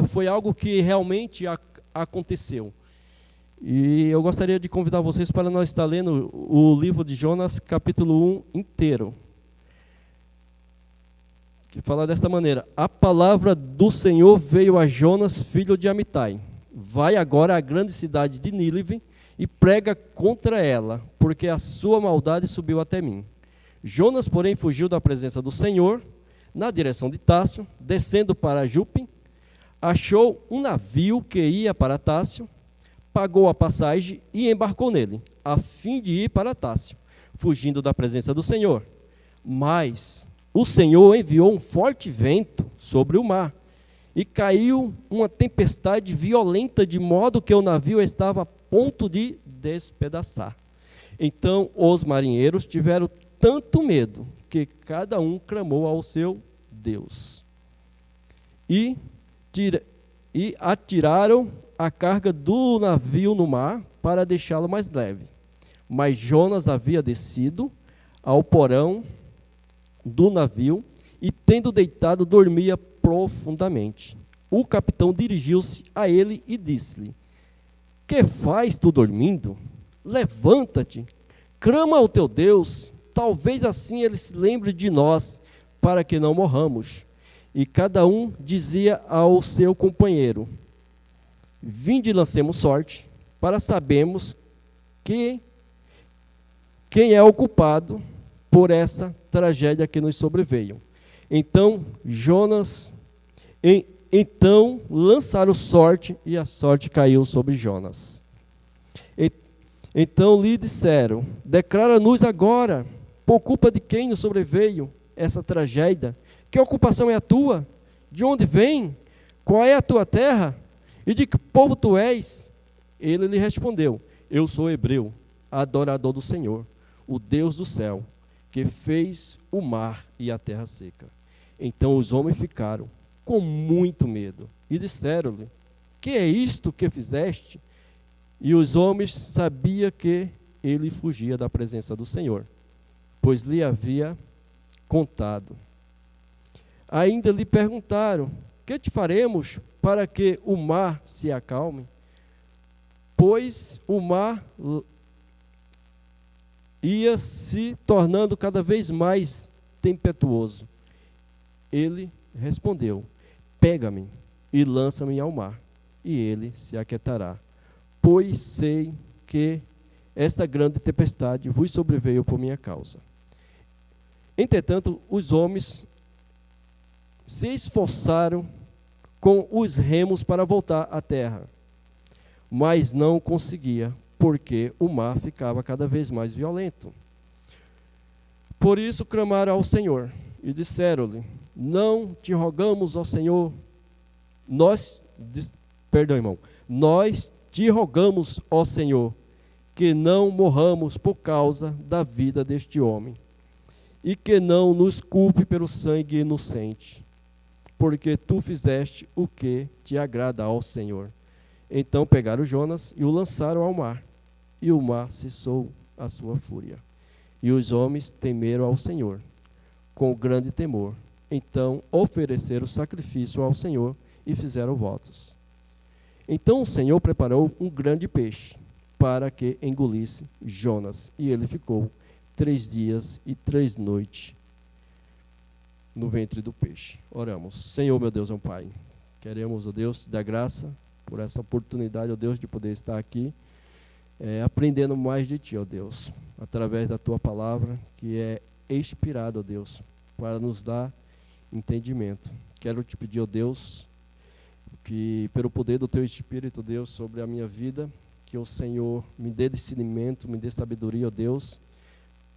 foi algo que realmente aconteceu. E eu gostaria de convidar vocês para nós estar lendo o livro de Jonas, capítulo 1 inteiro. Que fala desta maneira: a palavra do Senhor veio a Jonas, filho de Amitai. Vai agora à grande cidade de Nínive e prega contra ela, porque a sua maldade subiu até mim. Jonas, porém, fugiu da presença do Senhor, na direção de Tássio, descendo para Jope, achou um navio que ia para Tássio, pagou a passagem e embarcou nele, a fim de ir para Tássio, fugindo da presença do Senhor. Mas o Senhor enviou um forte vento sobre o mar, e caiu uma tempestade violenta, de modo que o navio estava a ponto de despedaçar. Então os marinheiros tiveram tanto medo que cada um clamou ao seu Deus. E atiraram a carga do navio no mar para deixá-lo mais leve. Mas Jonas havia descido ao porão do navio e, tendo deitado, dormia profundamente. O capitão dirigiu-se a ele e disse-lhe: que faz tu dormindo? Levanta-te, clama ao teu Deus, talvez assim ele se lembre de nós, para que não morramos. E cada um dizia ao seu companheiro: vinde e lancemos sorte, para sabermos quem é o culpado por essa tragédia que nos sobreveio. Então Jonas então lançaram sorte, e a sorte caiu sobre Jonas. Então lhe disseram: declara-nos agora, por culpa de quem nos sobreveio essa tragédia? Que ocupação é a tua? De onde vem? Qual é a tua terra? E de que povo tu és? Ele lhe respondeu: eu sou hebreu, adorador do Senhor, o Deus do céu, que fez o mar e a terra seca. Então os homens ficaram com muito medo e disseram-lhe: que é isto que fizeste? E os homens sabiam que ele fugia da presença do Senhor, pois lhe havia contado. Ainda lhe perguntaram: que te faremos para que o mar se acalme? Pois o mar ia se tornando cada vez mais tempestuoso. Ele respondeu: pega-me e lança-me ao mar, e ele se aquietará. Pois sei que esta grande tempestade vos sobreveio por minha causa. Entretanto, os homens se esforçaram com os remos para voltar à terra, mas não conseguia, porque o mar ficava cada vez mais violento. Por isso clamaram ao Senhor e disseram-lhe: não te rogamos, ó Senhor, nós te rogamos, ó Senhor, que não morramos por causa da vida deste homem, e que não nos culpe pelo sangue inocente, porque tu fizeste o que te agrada ao Senhor. Então pegaram Jonas e o lançaram ao mar, e o mar cessou a sua fúria. E os homens temeram ao Senhor com grande temor. Então ofereceram sacrifício ao Senhor e fizeram votos. Então o Senhor preparou um grande peixe para que engolisse Jonas, e ele ficou 3 dias e 3 noites no ventre do peixe. Oramos. Senhor, meu Deus, Pai, queremos, ó Deus, dar graça por essa oportunidade, ó Deus, de poder estar aqui, aprendendo mais de Ti, ó Deus, através da Tua palavra, que é inspirada, ó Deus, para nos dar entendimento. Quero Te pedir, ó Deus, que pelo poder do Teu Espírito, Deus, sobre a minha vida, que o Senhor me dê discernimento, me dê sabedoria, ó Deus,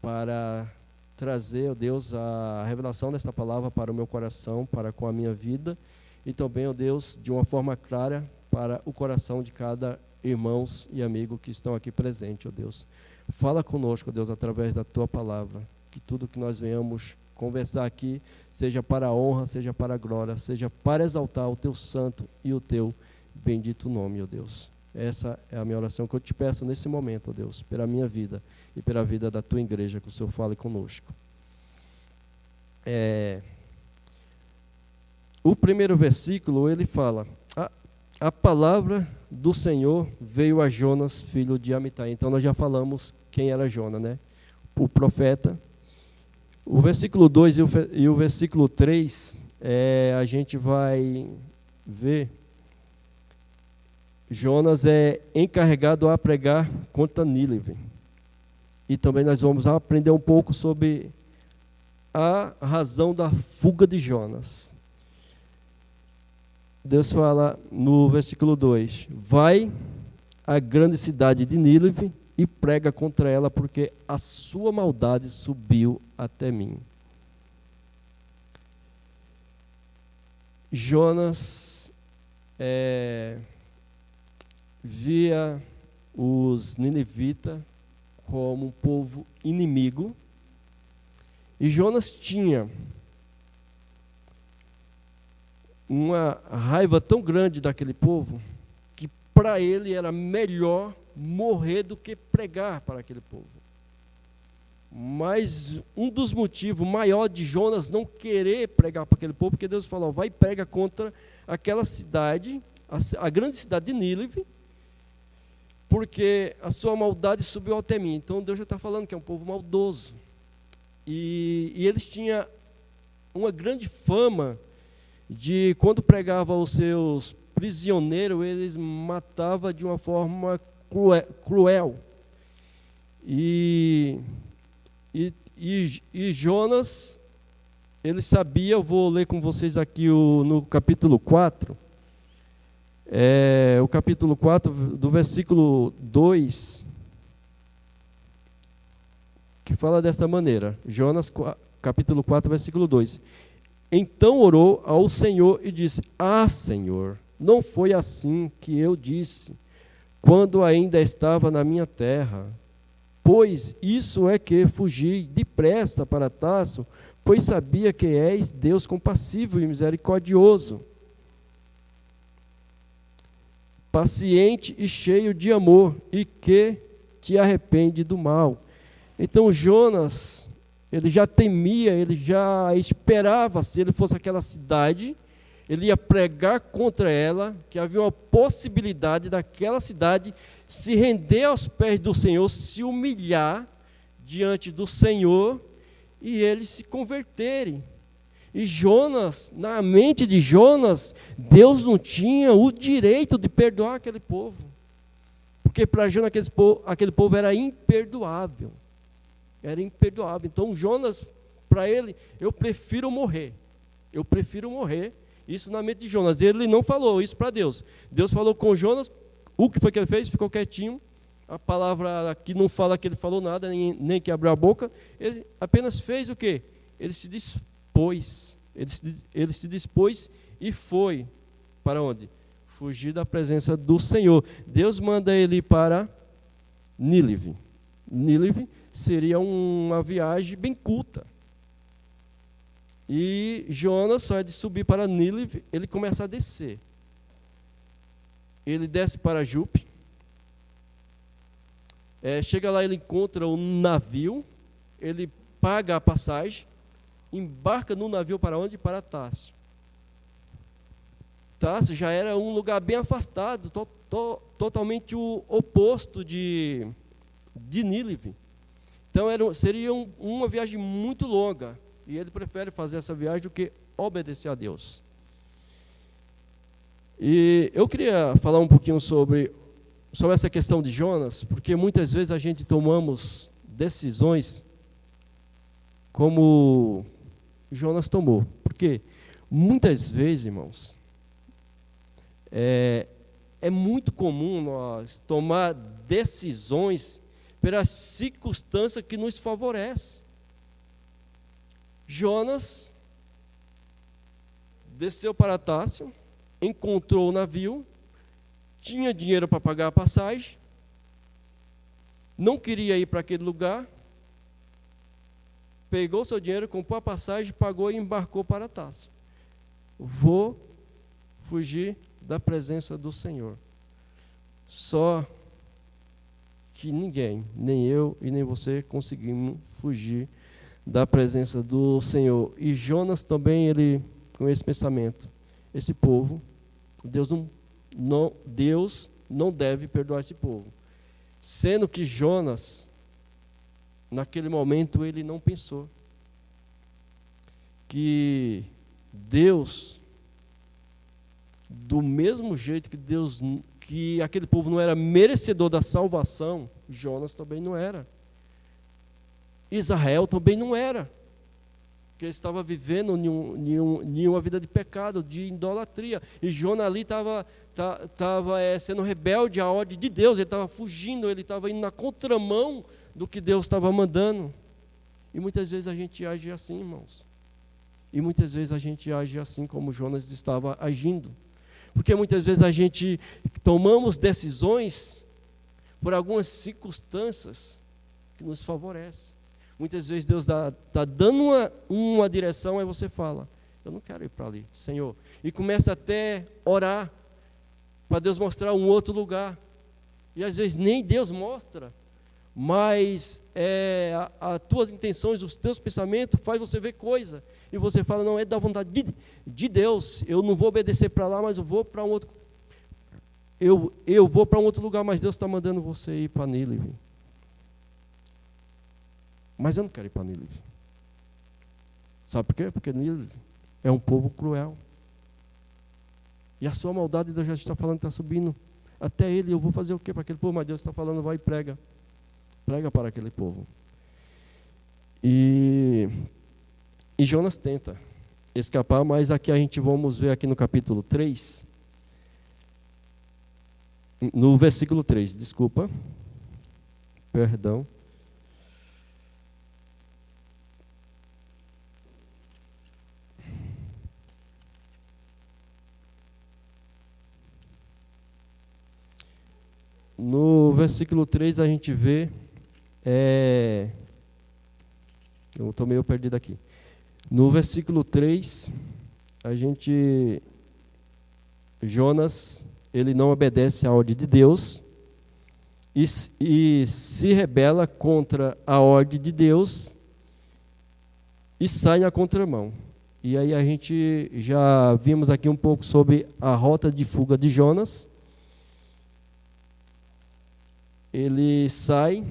para trazer, ó Deus, a revelação desta palavra para o meu coração, para com a minha vida, e também, ó Deus, de uma forma clara, para o coração de cada irmãos e amigo que estão aqui presentes, ó Deus. Fala conosco, ó Deus, através da Tua palavra, que tudo que nós venhamos conversar aqui, seja para a honra, seja para a glória, seja para exaltar o Teu santo e o Teu bendito nome, ó Deus. Essa é a minha oração que eu Te peço nesse momento, ó Deus, pela minha vida e pela vida da Tua igreja, que o Senhor fale conosco. O primeiro versículo, ele fala: a palavra do Senhor veio a Jonas, filho de Amitai. Então nós já falamos quem era Jonas, né? O profeta. O versículo 2 e o versículo 3, a gente vai ver, Jonas é encarregado a pregar contra Nínive. E também nós vamos aprender um pouco sobre a razão da fuga de Jonas. Deus fala no versículo 2: vai à grande cidade de Nínive e prega contra ela, porque a sua maldade subiu até mim. Jonas via os ninivitas como um povo inimigo, e Jonas tinha uma raiva tão grande daquele povo, que para ele era melhor morrer do que pregar para aquele povo. Mas um dos motivos maior de Jonas não querer pregar para aquele povo, porque Deus falou: vai e prega contra aquela cidade, a grande cidade de Nínive, porque a sua maldade subiu até mim. Então Deus já está falando que é um povo maldoso. E eles tinham uma grande fama de, quando pregava os seus prisioneiros, eles matavam de uma forma cruel. E Jonas ele sabia, eu vou ler com vocês aqui no capítulo 4, o capítulo 4, do versículo 2, que fala desta maneira, Jonas, capítulo 4, versículo 2. Então orou ao Senhor e disse: Ah, Senhor, não foi assim que eu disse, quando ainda estava na minha terra. Pois isso é que fugi depressa para Tarso, pois sabia que és Deus compassivo e misericordioso, paciente e cheio de amor, e que te arrepende do mal. Então Jonas, ele já temia, ele já esperava, se ele fosse aquela cidade, ele ia pregar contra ela, que havia uma possibilidade daquela cidade se render aos pés do Senhor, se humilhar diante do Senhor e eles se converterem. E Jonas, na mente de Jonas, Deus não tinha o direito de perdoar aquele povo, porque para Jonas aquele povo era imperdoável. Era imperdoável. Então Jonas, para ele, eu prefiro morrer. Isso na mente de Jonas. Ele não falou isso para Deus. Deus falou com Jonas. O que foi que ele fez? Ficou quietinho. A palavra aqui não fala que ele falou nada, nem que abriu a boca. Ele apenas fez o quê? Ele se dispôs. Ele se dispôs e foi. Para onde? Fugir da presença do Senhor. Deus manda ele para Nínive. Nínive seria uma viagem bem curta. E Jonas, só é de subir para Nínive, ele começa a descer. Ele desce para Jope. Chega lá, ele encontra um navio. Ele paga a passagem. Embarca no navio para onde? Para Tarso. Tarso já era um lugar bem afastado, totalmente o oposto de Nínive. Então seria uma viagem muito longa. E ele prefere fazer essa viagem do que obedecer a Deus. E eu queria falar um pouquinho sobre essa questão de Jonas, porque muitas vezes a gente tomamos decisões como Jonas tomou. Porque muitas vezes, irmãos, é muito comum nós tomar decisões pelas circunstâncias que nos favorecem. Jonas desceu para Tarso, encontrou o navio, tinha dinheiro para pagar a passagem, não queria ir para aquele lugar, pegou seu dinheiro, comprou a passagem, pagou e embarcou para Tarso. Vou fugir da presença do Senhor. Só que ninguém, nem eu e nem você, conseguimos fugir da presença do Senhor. E Jonas também, ele com esse pensamento, esse povo, Deus não deve perdoar esse povo. Sendo que Jonas, naquele momento, ele não pensou que Deus, do mesmo jeito que aquele povo não era merecedor da salvação, Jonas também não era. Israel também não era, porque ele estava vivendo em uma vida de pecado, de idolatria, e Jonas ali estava sendo rebelde à ordem de Deus, ele estava fugindo, ele estava indo na contramão do que Deus estava mandando. E muitas vezes a gente age assim, irmãos, e muitas vezes a gente age assim como Jonas estava agindo, porque muitas vezes a gente tomamos decisões por algumas circunstâncias que nos favorecem. Muitas vezes Deus está dando uma direção, aí você fala, eu não quero ir para ali, Senhor. E começa até a orar para Deus mostrar um outro lugar. E às vezes nem Deus mostra, mas as tuas intenções, os teus pensamentos faz você ver coisa. E você fala, não, é da vontade de Deus, eu não vou obedecer para lá, mas eu vou para um outro. Eu vou para um outro lugar, mas Deus está mandando você ir para Nínive. Mas eu não quero ir para Nínive. Sabe por quê? Porque Nínive é um povo cruel. E a sua maldade, Deus já está falando que está subindo até ele. Eu vou fazer o quê para aquele povo? Mas Deus está falando, vai e prega. Prega para aquele povo. E E Jonas tenta escapar, mas aqui a gente vamos ver aqui no capítulo 3, no versículo 3, desculpa, perdão. No versículo 3 a gente vê, eu estou meio perdido aqui. No versículo 3, Jonas, ele não obedece à ordem de Deus e se rebela contra a ordem de Deus e sai na contramão. E aí a gente já vimos aqui um pouco sobre a rota de fuga de Jonas. Ele sai,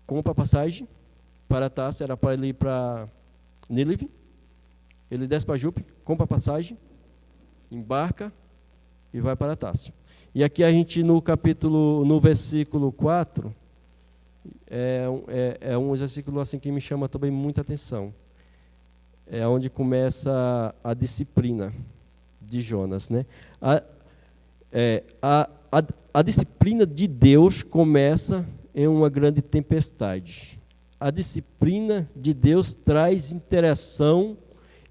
compra a passagem para Tarso, era para ele ir para Nínive. Ele desce para Jope, compra a passagem, embarca e vai para Tarso. E aqui a gente no versículo 4, é um versículo assim que me chama também muita atenção. É onde começa a disciplina de Jonas, né? A disciplina de Deus começa em uma grande tempestade. A disciplina de Deus traz interação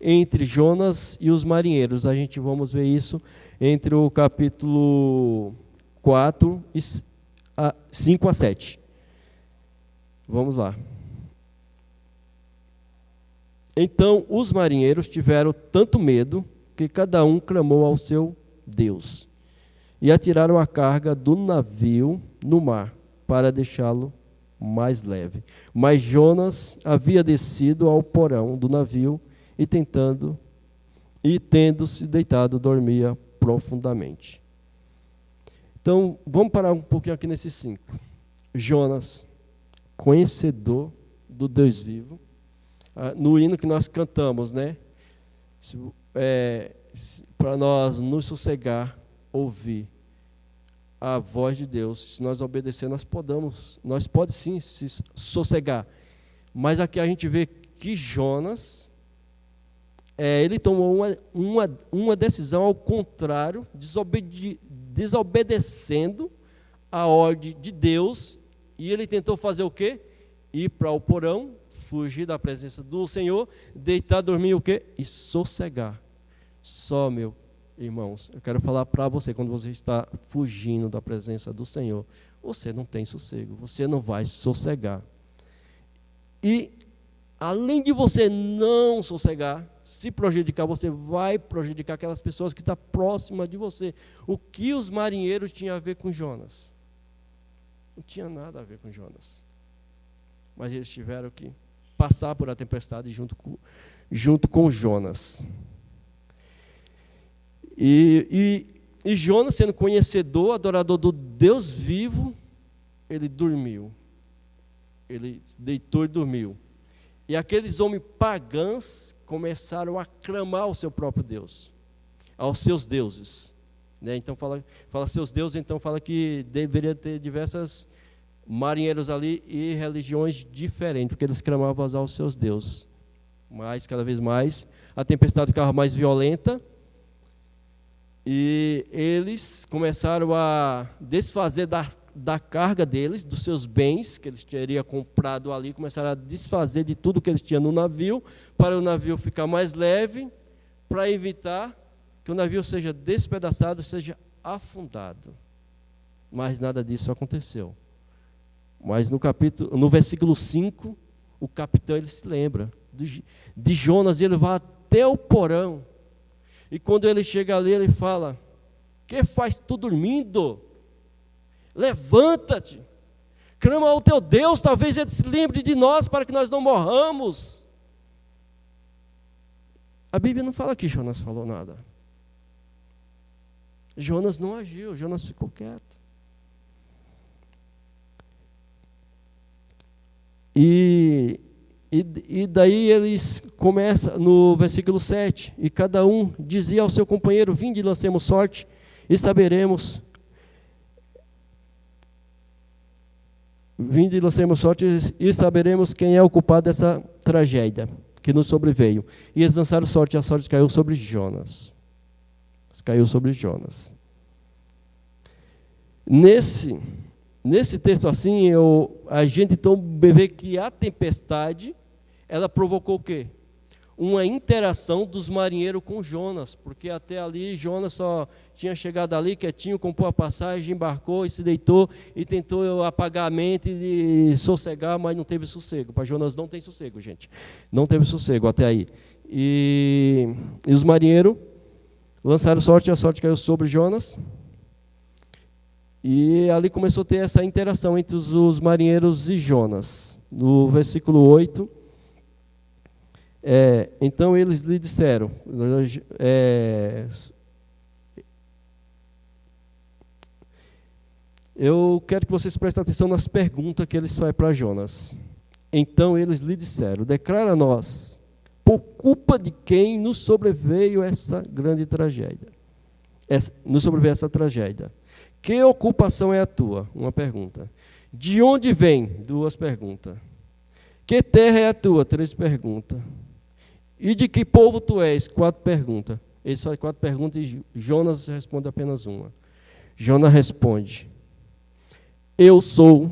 entre Jonas e os marinheiros. A gente vamos ver isso entre o capítulo 4, 5 a 7. Vamos lá. Então os marinheiros tiveram tanto medo que cada um clamou ao seu Deus. E atiraram a carga do navio no mar, para deixá-lo mais leve. Mas Jonas havia descido ao porão do navio e tendo-se deitado, dormia profundamente. Então, vamos parar um pouquinho aqui nesses 5. Jonas, conhecedor do Deus vivo. No hino que nós cantamos, né? Para nós nos sossegar, ouvir a voz de Deus. Se nós obedecer, nós podemos sim se sossegar. Mas aqui a gente vê que Jonas, ele tomou uma decisão ao contrário, desobedecendo a ordem de Deus, e ele tentou fazer o quê? Ir para o porão, fugir da presença do Senhor, deitar, dormir o quê? E sossegar. Só, meu irmãos, eu quero falar para você, quando você está fugindo da presença do Senhor, você não tem sossego, você não vai sossegar. E, além de você não sossegar, se prejudicar, você vai prejudicar aquelas pessoas que estão próximas de você. O que os marinheiros tinham a ver com Jonas? Não tinha nada a ver com Jonas. Mas eles tiveram que passar por a tempestade junto com Jonas. E Jonas, sendo conhecedor, adorador do Deus vivo, ele dormiu. Ele deitou e dormiu. E aqueles homens pagãos começaram a clamar ao seu próprio Deus, aos seus deuses. Né? Então fala seus deuses, então fala que deveria ter diversos marinheiros ali e religiões diferentes, porque eles clamavam aos seus deuses. Mas cada vez mais a tempestade ficava mais violenta. E eles começaram a desfazer da carga deles, dos seus bens que eles teriam comprado ali, começaram a desfazer de tudo que eles tinham no navio, para o navio ficar mais leve, para evitar que o navio seja despedaçado, seja afundado. Mas nada disso aconteceu. Mas no versículo 5, o capitão ele se lembra de Jonas, e ele vai até o porão. E quando ele chega ali, ele fala: que faz tu dormindo? Levanta-te, clama ao teu Deus, talvez ele se lembre de nós para que nós não morramos. A Bíblia não fala que Jonas falou nada. Jonas não agiu, Jonas ficou quieto. E daí eles começam no versículo 7, e cada um dizia ao seu companheiro: vinde e lancemos sorte, e saberemos. Vinde e lancemos sorte, e saberemos quem é o culpado dessa tragédia. que nos sobreveio. E eles lançaram sorte, e a sorte caiu sobre Jonas. Caiu sobre Jonas. Nesse texto assim, a gente então vê que a tempestade, ela provocou o quê? Uma interação dos marinheiros com Jonas, porque até ali Jonas só tinha chegado ali quietinho, comprou a passagem, embarcou e se deitou e tentou apagar a mente e sossegar, mas não teve sossego. Para Jonas não tem sossego, gente. Não teve sossego até aí. E os marinheiros lançaram sorte e a sorte caiu sobre Jonas. E ali começou a ter essa interação entre os marinheiros e Jonas. No versículo 8, então eles lhe disseram, eu quero que vocês prestem atenção nas perguntas que eles fazem para Jonas. Então eles lhe disseram, declara a nós, por culpa de quem nos sobreveio essa grande tragédia? Nos sobreveio essa tragédia. Que ocupação é a tua? Uma pergunta. De onde vem? 2 perguntas. Que terra é a tua? 3 perguntas. E de que povo tu és? 4 perguntas. Eles fazem 4 perguntas e Jonas responde apenas uma. Jonas responde, eu sou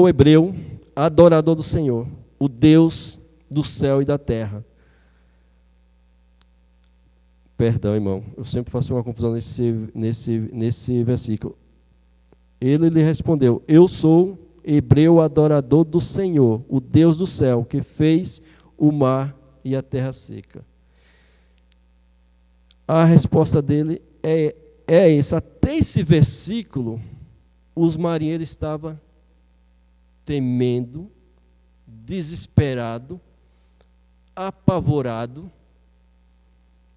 hebreu, adorador do Senhor, o Deus do céu e da terra. Perdão, irmão, eu sempre faço uma confusão nesse versículo. Ele lhe respondeu, eu sou hebreu adorador do Senhor, o Deus do céu, que fez o mar e a terra seca. A resposta dele é essa. Até esse versículo, os marinheiros estavam temendo, desesperado, apavorado,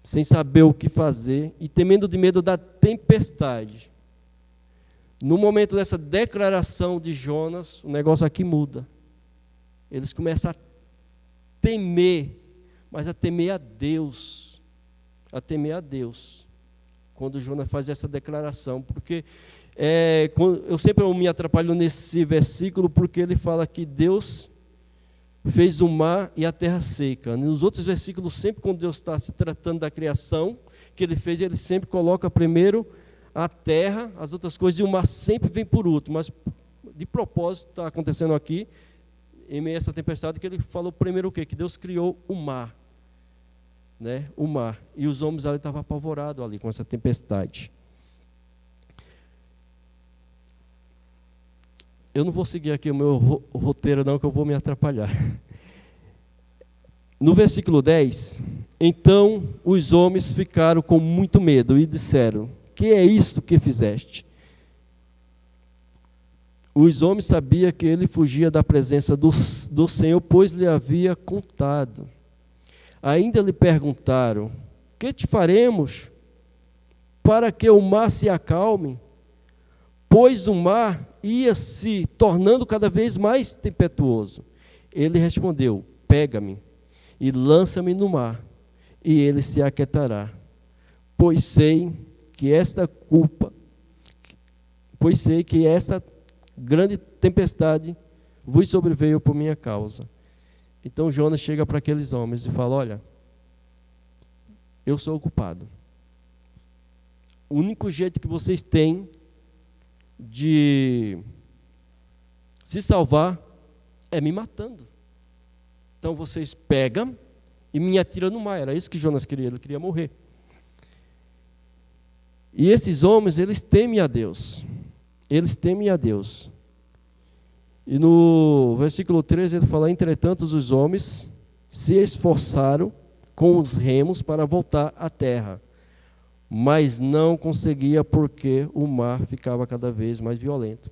sem saber o que fazer e temendo de medo da tempestade. No momento dessa declaração de Jonas, o negócio aqui muda. Eles começam a temer, mas a temer a Deus. A temer a Deus. Quando Jonas faz essa declaração, porque eu sempre me atrapalho nesse versículo, porque ele fala que Deus fez o mar e a terra seca. Nos outros versículos, sempre quando Deus está se tratando da criação que ele fez, ele sempre coloca primeiro a terra, as outras coisas, e o mar sempre vem por último. Mas, de propósito, está acontecendo aqui, em meio a essa tempestade, que ele falou primeiro o quê? Que Deus criou o mar. Né? O mar. E os homens ali estavam apavorados ali com essa tempestade. Eu não vou seguir aqui o meu roteiro não, que eu vou me atrapalhar. No versículo 10, então os homens ficaram com muito medo e disseram, que é isto que fizeste? Os homens sabiam que ele fugia da presença do Senhor, pois lhe havia contado. Ainda lhe perguntaram, que te faremos para que o mar se acalme? Pois o mar ia se tornando cada vez mais tempestuoso. Ele respondeu, pega-me e lança-me no mar, e ele se aquietará. Pois sei que esta grande tempestade vos sobreveio por minha causa. Então Jonas chega para aqueles homens e fala, olha, eu sou o culpado. O único jeito que vocês têm de se salvar é me matando. Então vocês pegam e me atiram no mar. Era isso que Jonas queria, ele queria morrer. E esses homens, eles temem a Deus. Eles temem a Deus. E no versículo 13 ele fala, entretanto os homens se esforçaram com os remos para voltar à terra, mas não conseguia porque o mar ficava cada vez mais violento.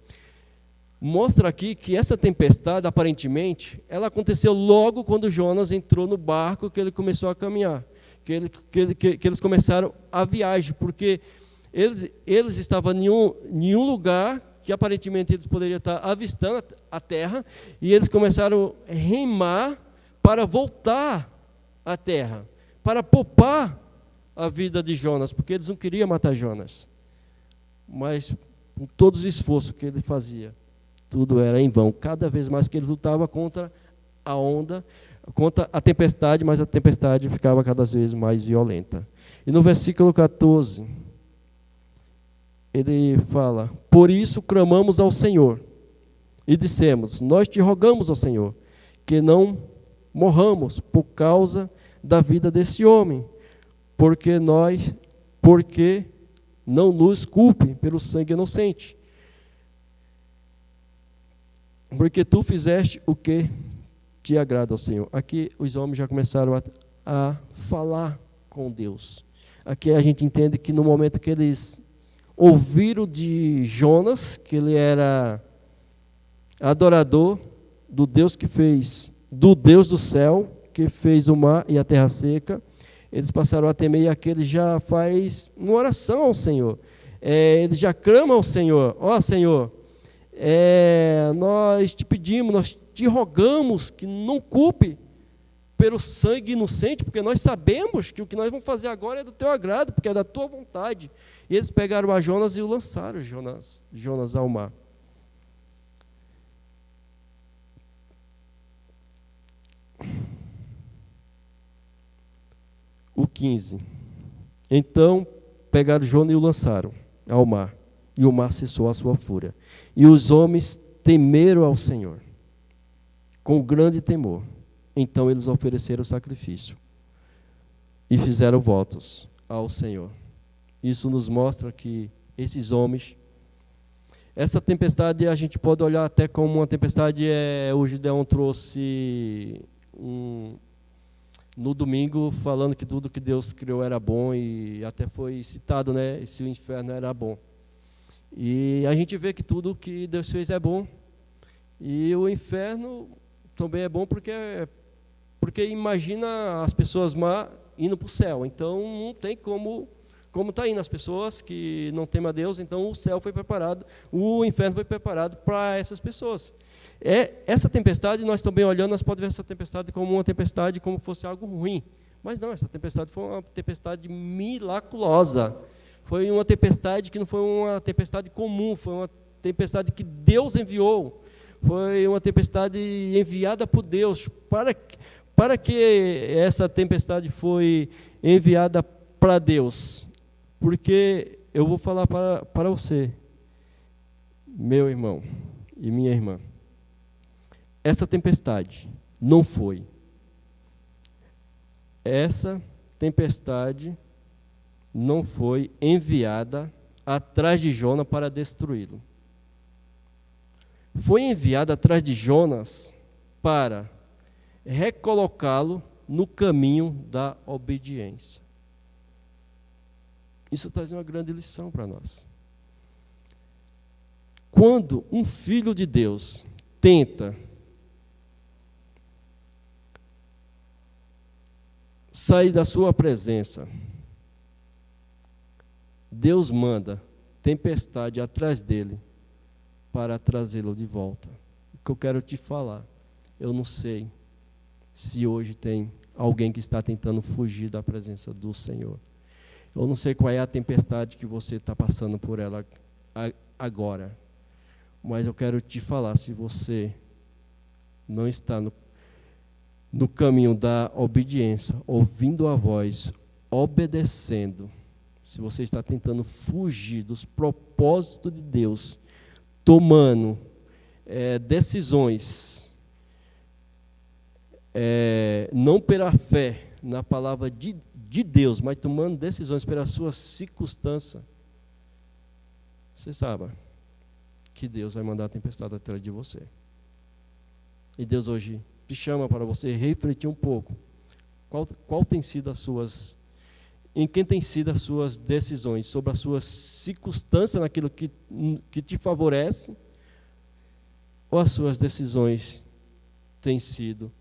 Mostra aqui que essa tempestade, aparentemente, ela aconteceu logo quando Jonas entrou no barco, que ele começou a caminhar, que eles começaram a viagem, porque eles estavam em um lugar que aparentemente eles poderiam estar avistando a terra, e eles começaram a remar para voltar à terra, para poupar a vida de Jonas, porque eles não queriam matar Jonas, mas com todos os esforços que ele fazia, Tudo era em vão. Cada vez mais que eles lutavam contra a onda, contra a tempestade, mas a tempestade ficava cada vez mais violenta. E no versículo 14, ele fala: por isso clamamos ao Senhor e dissemos: nós te rogamos ao Senhor, que não morramos por causa da vida desse homem, porque não nos culpe pelo sangue inocente. Porque tu fizeste o que te agrada ao Senhor. Aqui os homens já começaram a falar com Deus. Aqui a gente entende que no momento que eles ouviram de Jonas, que ele era adorador do Deus que fez, do Deus do céu, que fez o mar e a terra seca, eles passaram a temer, e aquele já faz uma oração ao Senhor. Eles já clamam ao Senhor: ó Senhor, nós te pedimos, nós te rogamos que não culpe pelo sangue inocente, porque nós sabemos que o que nós vamos fazer agora é do teu agrado, porque é da tua vontade. E eles pegaram a Jonas e o lançaram, Jonas ao mar. O 15. Então pegaram Jonas e o lançaram ao mar, e o mar cessou a sua fúria. E os homens temeram ao Senhor com grande temor. Então eles ofereceram sacrifício e fizeram votos ao Senhor. Isso nos mostra que esses homens, essa tempestade a gente pode olhar até como uma tempestade. O Gideão trouxe no domingo falando que tudo que Deus criou era bom, e até foi citado, né, se o inferno era bom. E a gente vê que tudo que Deus fez é bom, e o inferno também é bom porque imagina as pessoas má indo para o céu. Então não tem como está indo as pessoas que não temem a Deus. Então o céu foi preparado, o inferno foi preparado para essas pessoas. Essa tempestade, nós também olhando, nós podemos ver essa tempestade como uma tempestade, como fosse algo ruim. Mas não, essa tempestade foi uma tempestade miraculosa. Foi uma tempestade que não foi uma tempestade comum, foi uma tempestade que Deus enviou. Foi uma tempestade enviada por Deus. Para que essa tempestade foi enviada para Deus? Porque eu vou falar para você, meu irmão e minha irmã, essa tempestade não foi. Essa tempestade não foi enviada atrás de Jonas para destruí-lo. Foi enviada atrás de Jonas para recolocá-lo no caminho da obediência. Isso traz uma grande lição para nós. Quando um filho de Deus tenta sair da sua presença, Deus manda tempestade atrás dele para trazê-lo de volta. O que eu quero te falar, eu não sei se hoje tem alguém que está tentando fugir da presença do Senhor. Eu não sei qual é a tempestade que você está passando por ela agora, mas eu quero te falar, se você não está no caminho da obediência, ouvindo a voz, obedecendo, se você está tentando fugir dos propósitos de Deus, tomando decisões, não pela fé na palavra de Deus, mas tomando decisões pela sua circunstância, você sabe que Deus vai mandar a tempestade atrás de você. E Deus hoje te chama para você refletir um pouco. Qual tem sido em quem tem sido as suas decisões, sobre as suas circunstâncias, naquilo que te favorece, ou as suas decisões têm sido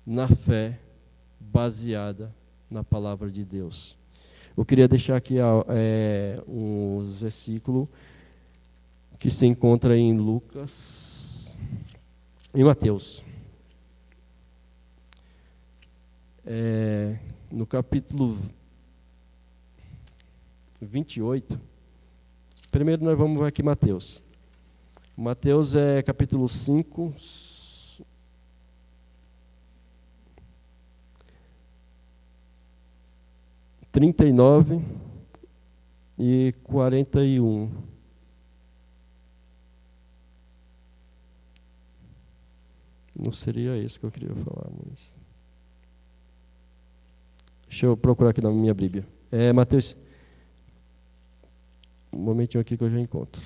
na fé baseada na palavra de Deus. Eu queria deixar aqui um versículo que se encontra em Lucas e Mateus. No capítulo 28, primeiro nós vamos ver aqui Mateus, Mateus capítulo 5, (39 e 41). Não seria isso que eu queria falar, mas... Deixa eu procurar aqui na minha Bíblia. Mateus... Um momentinho aqui que eu já encontro.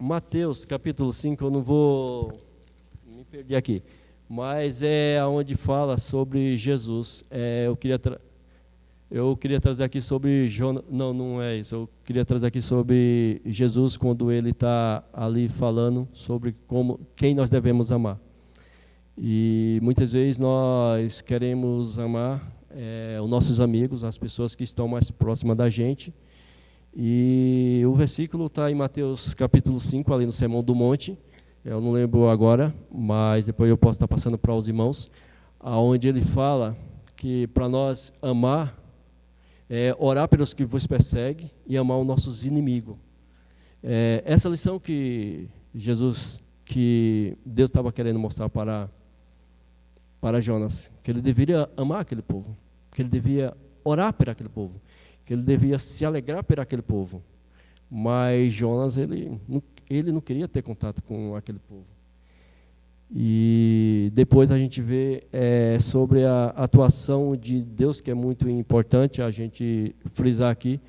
Mateus, capítulo 5, eu não vou me perder aqui, mas é onde fala sobre Jesus. Eu queria trazer aqui sobre Jonas, não é isso, eu queria trazer aqui sobre Jesus, quando ele está ali falando sobre quem nós devemos amar. E muitas vezes nós queremos amar os nossos amigos, as pessoas que estão mais próximas da gente. E o versículo está em Mateus capítulo 5, ali no Sermão do Monte. Eu não lembro agora, mas depois eu posso estar passando para os irmãos, onde ele fala que para nós amar orar pelos que vos perseguem e amar os nossos inimigos. Essa lição que Deus estava querendo mostrar para Jonas, que ele deveria amar aquele povo, que ele devia orar por aquele povo, que ele devia se alegrar por aquele povo. Mas Jonas, ele não queria ter contato com aquele povo. E depois a gente vê sobre a atuação de Deus, que é muito importante a gente frisar aqui,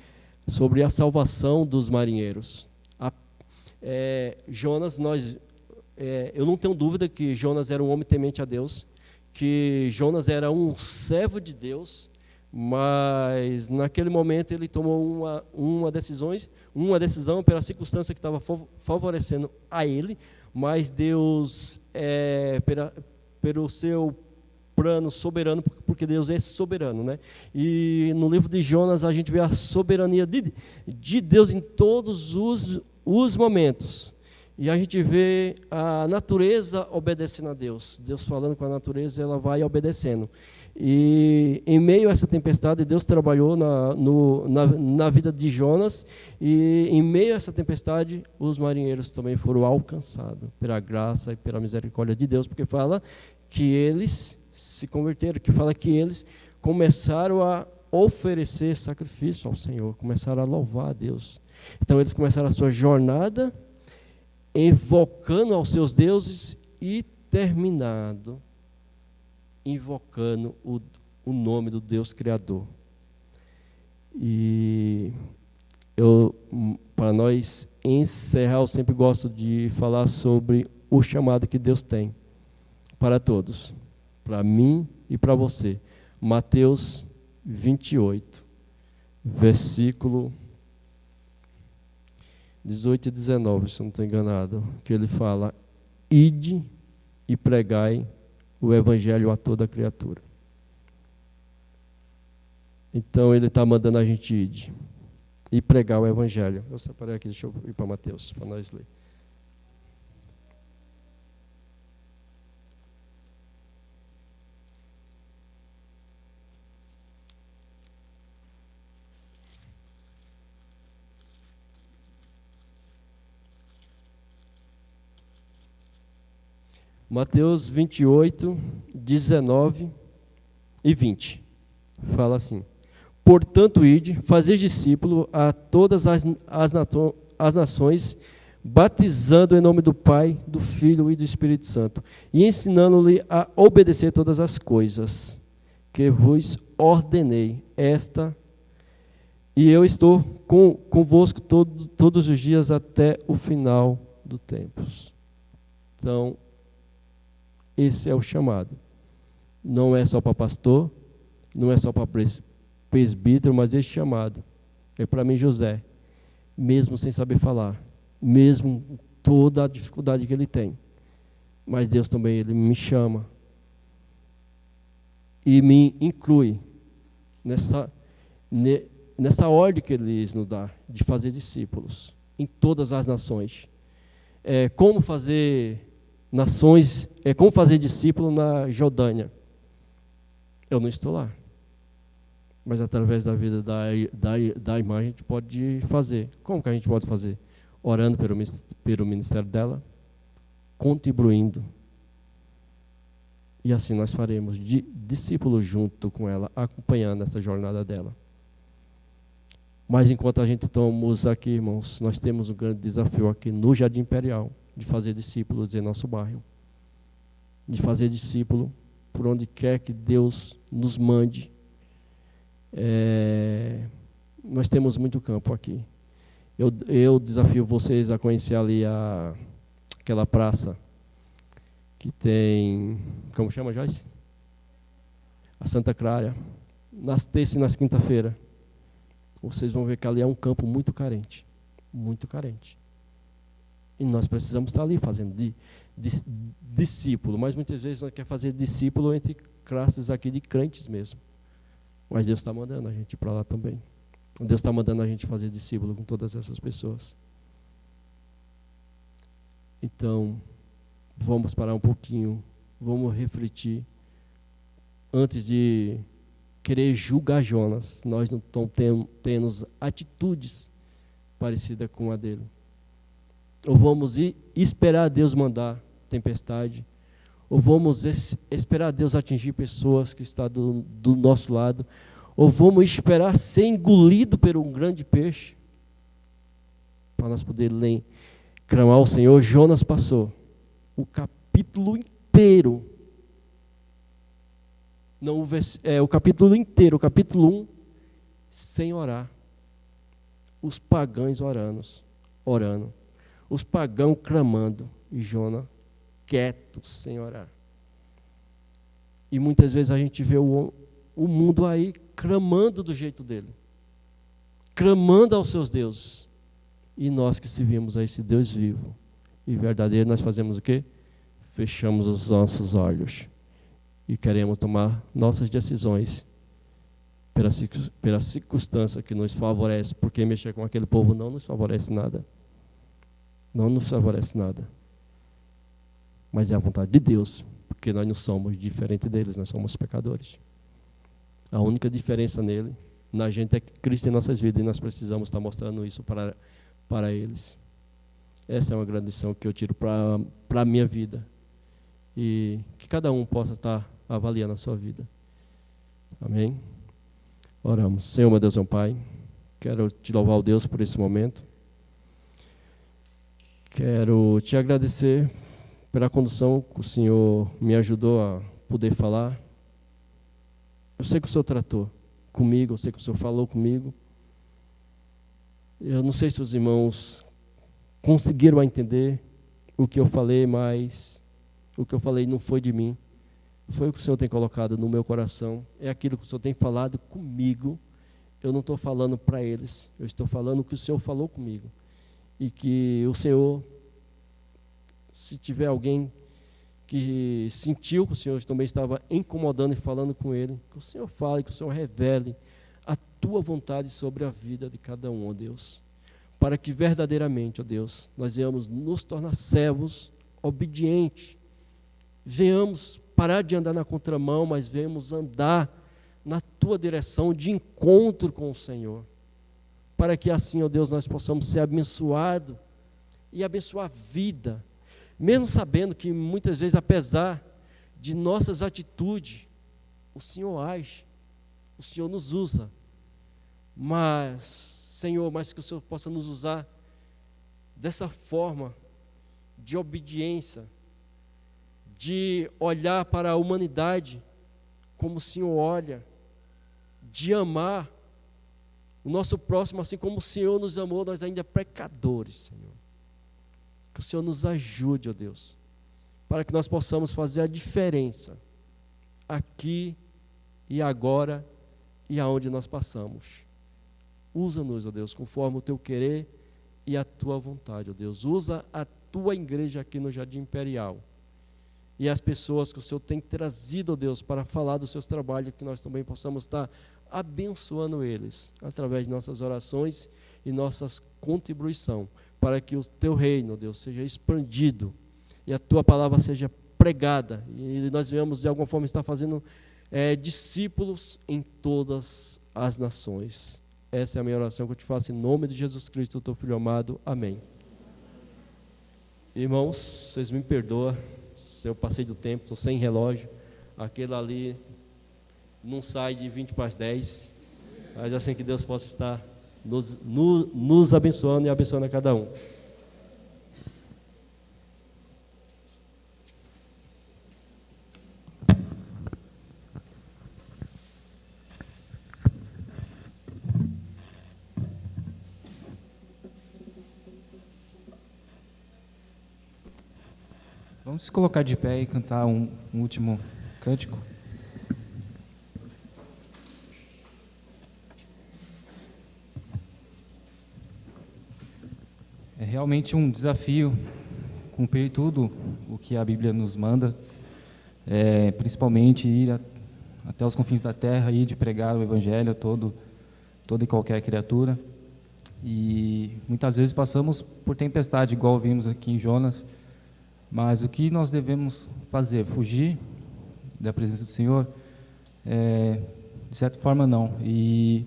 sobre a salvação dos marinheiros. Jonas, eu não tenho dúvida que Jonas era um homem temente a Deus, que Jonas era um servo de Deus, mas naquele momento ele tomou uma decisão pela circunstância que estava favorecendo a ele, mas Deus, pelo seu plano soberano, porque Deus é soberano, né? E no livro de Jonas a gente vê a soberania de Deus em todos os momentos. E a gente vê a natureza obedecendo a Deus. Deus falando com a natureza, ela vai obedecendo. E em meio a essa tempestade, Deus trabalhou na vida de Jonas, e em meio a essa tempestade, os marinheiros também foram alcançados pela graça e pela misericórdia de Deus, porque fala que eles se converteram, que fala que eles começaram a oferecer sacrifício ao Senhor, começaram a louvar a Deus. Então eles começaram a sua jornada invocando aos seus deuses e terminado invocando o nome do Deus Criador. E para nós encerrar, eu sempre gosto de falar sobre o chamado que Deus tem para todos, para mim e para você. Mateus 28, versículo 18 e 19, se eu não estou enganado, que ele fala: ide e pregai o evangelho a toda criatura. Então ele está mandando a gente ir e pregar o evangelho. Eu separei aqui, deixa eu ir para Mateus, para nós ler. Mateus 28, 19 e 20. Fala assim: portanto, ide, fazei discípulo a todas as nações, batizando em nome do Pai, do Filho e do Espírito Santo, e ensinando-lhe a obedecer todas as coisas que vos ordenei. E eu estou convosco todos os dias até o final dos tempos. Então, esse é o chamado. Não é só para pastor, não é só para presbítero, mas esse chamado é para mim, José, mesmo sem saber falar, mesmo toda a dificuldade que ele tem. Mas Deus também, ele me chama e me inclui nessa ordem que ele nos dá, de fazer discípulos em todas as nações. Como fazer nações, como fazer discípulo na Jordânia. Eu não estou lá, mas através da vida da irmã a gente pode fazer. Como que a gente pode fazer? Orando pelo ministério dela, contribuindo. E assim nós faremos discípulos junto com ela, acompanhando essa jornada dela. Mas enquanto a gente estamos aqui, irmãos, nós temos um grande desafio aqui no Jardim Imperial, de fazer discípulos em nosso bairro. De fazer discípulo por onde quer que Deus nos mande. Nós temos muito campo aqui. Eu desafio vocês a conhecer ali aquela praça que tem, como chama, Joyce? A Santa Clara, nas terças e nas quinta-feiras. Vocês vão ver que ali é um campo muito carente, muito carente. E nós precisamos estar ali fazendo discípulo, mas muitas vezes nós queremos fazer discípulo entre classes aqui de crentes mesmo. Mas Deus está mandando a gente para lá também. Deus está mandando a gente fazer discípulo com todas essas pessoas. Então, vamos parar um pouquinho, vamos refletir antes de querer julgar Jonas. Nós não estamos tendo atitudes parecidas com a dele. Ou vamos esperar Deus mandar tempestade, ou vamos esperar Deus atingir pessoas que estão do nosso lado, ou vamos esperar ser engolido por um grande peixe, para nós podermos clamar ao Senhor. Jonas passou o capítulo inteiro, o capítulo inteiro, o capítulo 1, sem orar. Os pagãos orando. Os pagãos clamando. E Jonas quieto, sem orar. E muitas vezes a gente vê o mundo aí clamando do jeito dele. Clamando aos seus deuses. E nós que servimos a esse Deus vivo e verdadeiro, nós fazemos o quê? Fechamos os nossos olhos. E queremos tomar nossas decisões pela circunstância que nos favorece, porque mexer com aquele povo não nos favorece nada. Não nos favorece nada. Mas é a vontade de Deus, porque nós não somos diferentes deles, nós somos pecadores. A única diferença na gente é que Cristo em nossas vidas, e nós precisamos estar mostrando isso para eles. Essa é uma grande lição que eu tiro para a minha vida. E que cada um possa estar avaliando a sua vida. Amém? Oramos. Senhor, meu Deus, meu Pai, quero te louvar, ó Deus, por esse momento. Quero te agradecer pela condução que o Senhor me ajudou a poder falar. Eu sei que o Senhor tratou comigo, eu sei que o Senhor falou comigo. Eu não sei se os irmãos conseguiram entender o que eu falei, mas o que eu falei não foi de mim. Foi o que o Senhor tem colocado no meu coração. É aquilo que o Senhor tem falado comigo. Eu não estou falando para eles. Eu estou falando o que o Senhor falou comigo. E que o Senhor, se tiver alguém que sentiu que o Senhor também estava incomodando e falando com ele, que o Senhor fale, que o Senhor revele a tua vontade sobre a vida de cada um, ó Deus. Para que verdadeiramente, ó Deus, nós venhamos nos tornar servos obedientes. Venhamos parar de andar na contramão, mas venhamos andar na tua direção de encontro com o Senhor. Para que assim, ó Deus, nós possamos ser abençoados e abençoar a vida. Mesmo sabendo que muitas vezes, apesar de nossas atitudes, o Senhor age, o Senhor nos usa. Mas, Senhor, que o Senhor possa nos usar dessa forma de obediência, de olhar para a humanidade como o Senhor olha, de amar o nosso próximo assim como o Senhor nos amou, nós ainda pecadores, Senhor. Que o Senhor nos ajude, ó Deus, para que nós possamos fazer a diferença aqui e agora e aonde nós passamos. Usa-nos, ó Deus, conforme o teu querer e a tua vontade, ó Deus. Usa a tua igreja aqui no Jardim Imperial. E as pessoas que o Senhor tem trazido, ó Deus, para falar dos seus trabalhos, que nós também possamos estar abençoando eles, através de nossas orações e nossas contribuições, para que o teu reino, Deus, seja expandido e a tua palavra seja pregada, e nós venhamos de alguma forma estar fazendo discípulos em todas as nações. Essa é a minha oração que eu te faço em nome de Jesus Cristo, teu Filho amado. Amém. Irmãos, vocês me perdoam se eu passei do tempo, estou sem relógio. Aquele ali não sai de 20 para as 10, mas assim que Deus possa estar nos abençoando e abençoando a cada um. Vamos se colocar de pé e cantar um último cântico. É realmente um desafio cumprir tudo o que a Bíblia nos manda, principalmente ir até os confins da terra e de pregar o Evangelho a toda e qualquer criatura. E muitas vezes passamos por tempestade, igual vimos aqui em Jonas. Mas o que nós devemos fazer? Fugir da presença do Senhor? De certa forma, não. E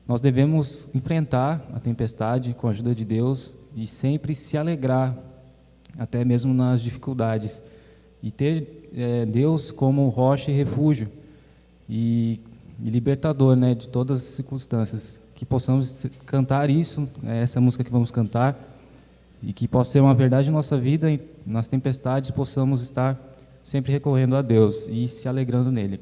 nós devemos enfrentar a tempestade com a ajuda de Deus e sempre se alegrar, até mesmo nas dificuldades. E ter Deus como rocha e refúgio e libertador, né, de todas as circunstâncias. Que possamos cantar isso, essa música que vamos cantar, e que possa ser uma verdade em nossa vida, e nas tempestades possamos estar sempre recorrendo a Deus e se alegrando nele.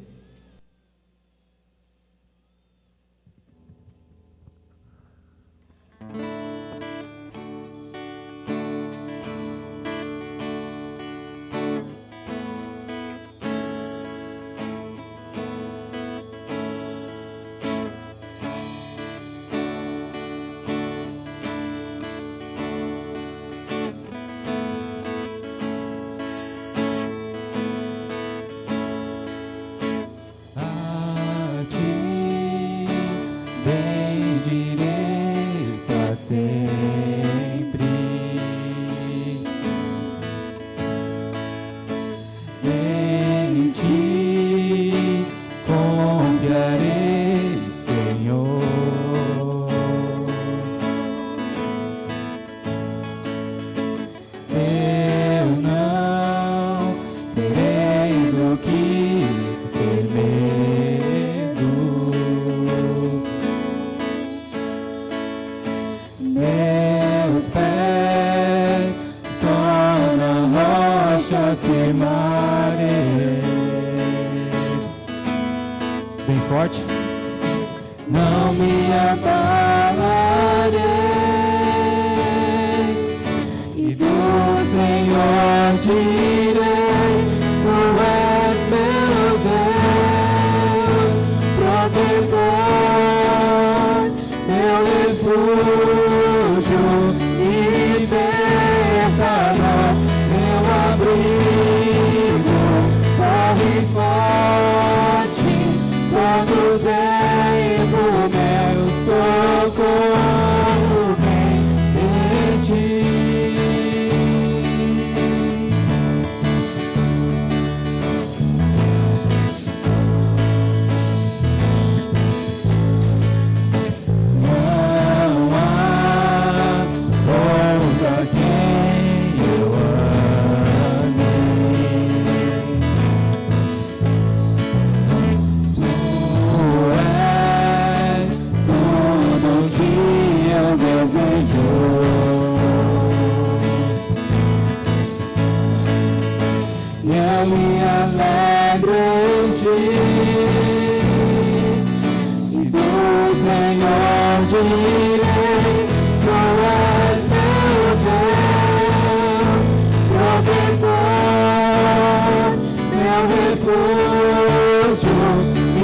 Bem forte. Não me abalarei, e do Senhor direi: Tu és meu Deus, protetor, meu refúgio e libertador, meu abrigo, torre forte, todo tempo meu socorro vem de ti. Não há outra quem eu ame. Tu és tudo que eu desejo. E eu me alegro em ti, e do Senhor direi: Tu és meu Deus, protetor, meu refúgio e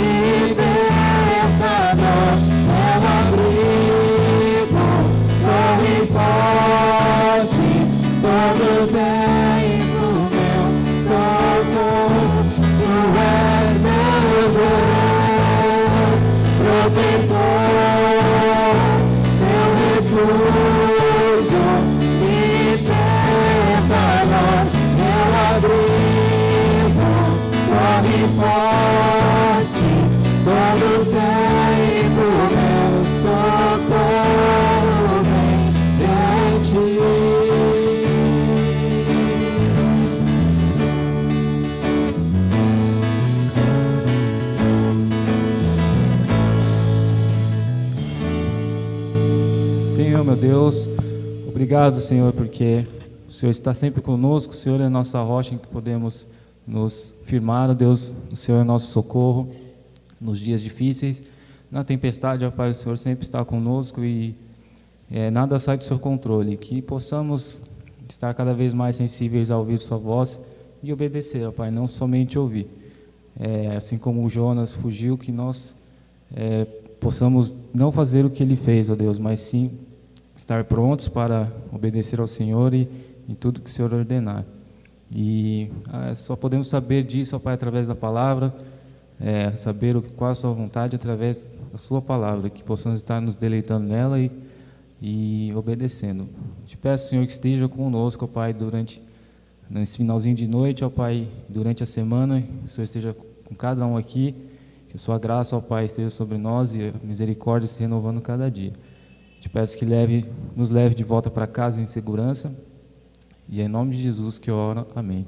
libertador, meu abrigo, torre forte, todo Senhor, meu Deus, obrigado, Senhor, porque o Senhor está sempre conosco, o Senhor é a nossa rocha em que podemos nos firmar, ó Deus, o Senhor é nosso socorro nos dias difíceis, na tempestade, ó Pai, o Senhor sempre está conosco e nada sai do seu controle, que possamos estar cada vez mais sensíveis a ouvir sua voz e obedecer, ó Pai, não somente ouvir, assim como o Jonas fugiu, que nós possamos não fazer o que ele fez, ó Deus, mas sim estar prontos para obedecer ao Senhor e em tudo que o Senhor ordenar. E só podemos saber disso, ó Pai, através da palavra, saber qual é a sua vontade através da sua palavra, que possamos estar nos deleitando nela e obedecendo. Te peço, Senhor, que esteja conosco, ó Pai, nesse finalzinho de noite, ó Pai, durante a semana, que o Senhor esteja com cada um aqui, que a sua graça, ó Pai, esteja sobre nós e a misericórdia se renovando cada dia. Te peço que nos leve de volta para casa em segurança, e é em nome de Jesus que eu oro. Amém.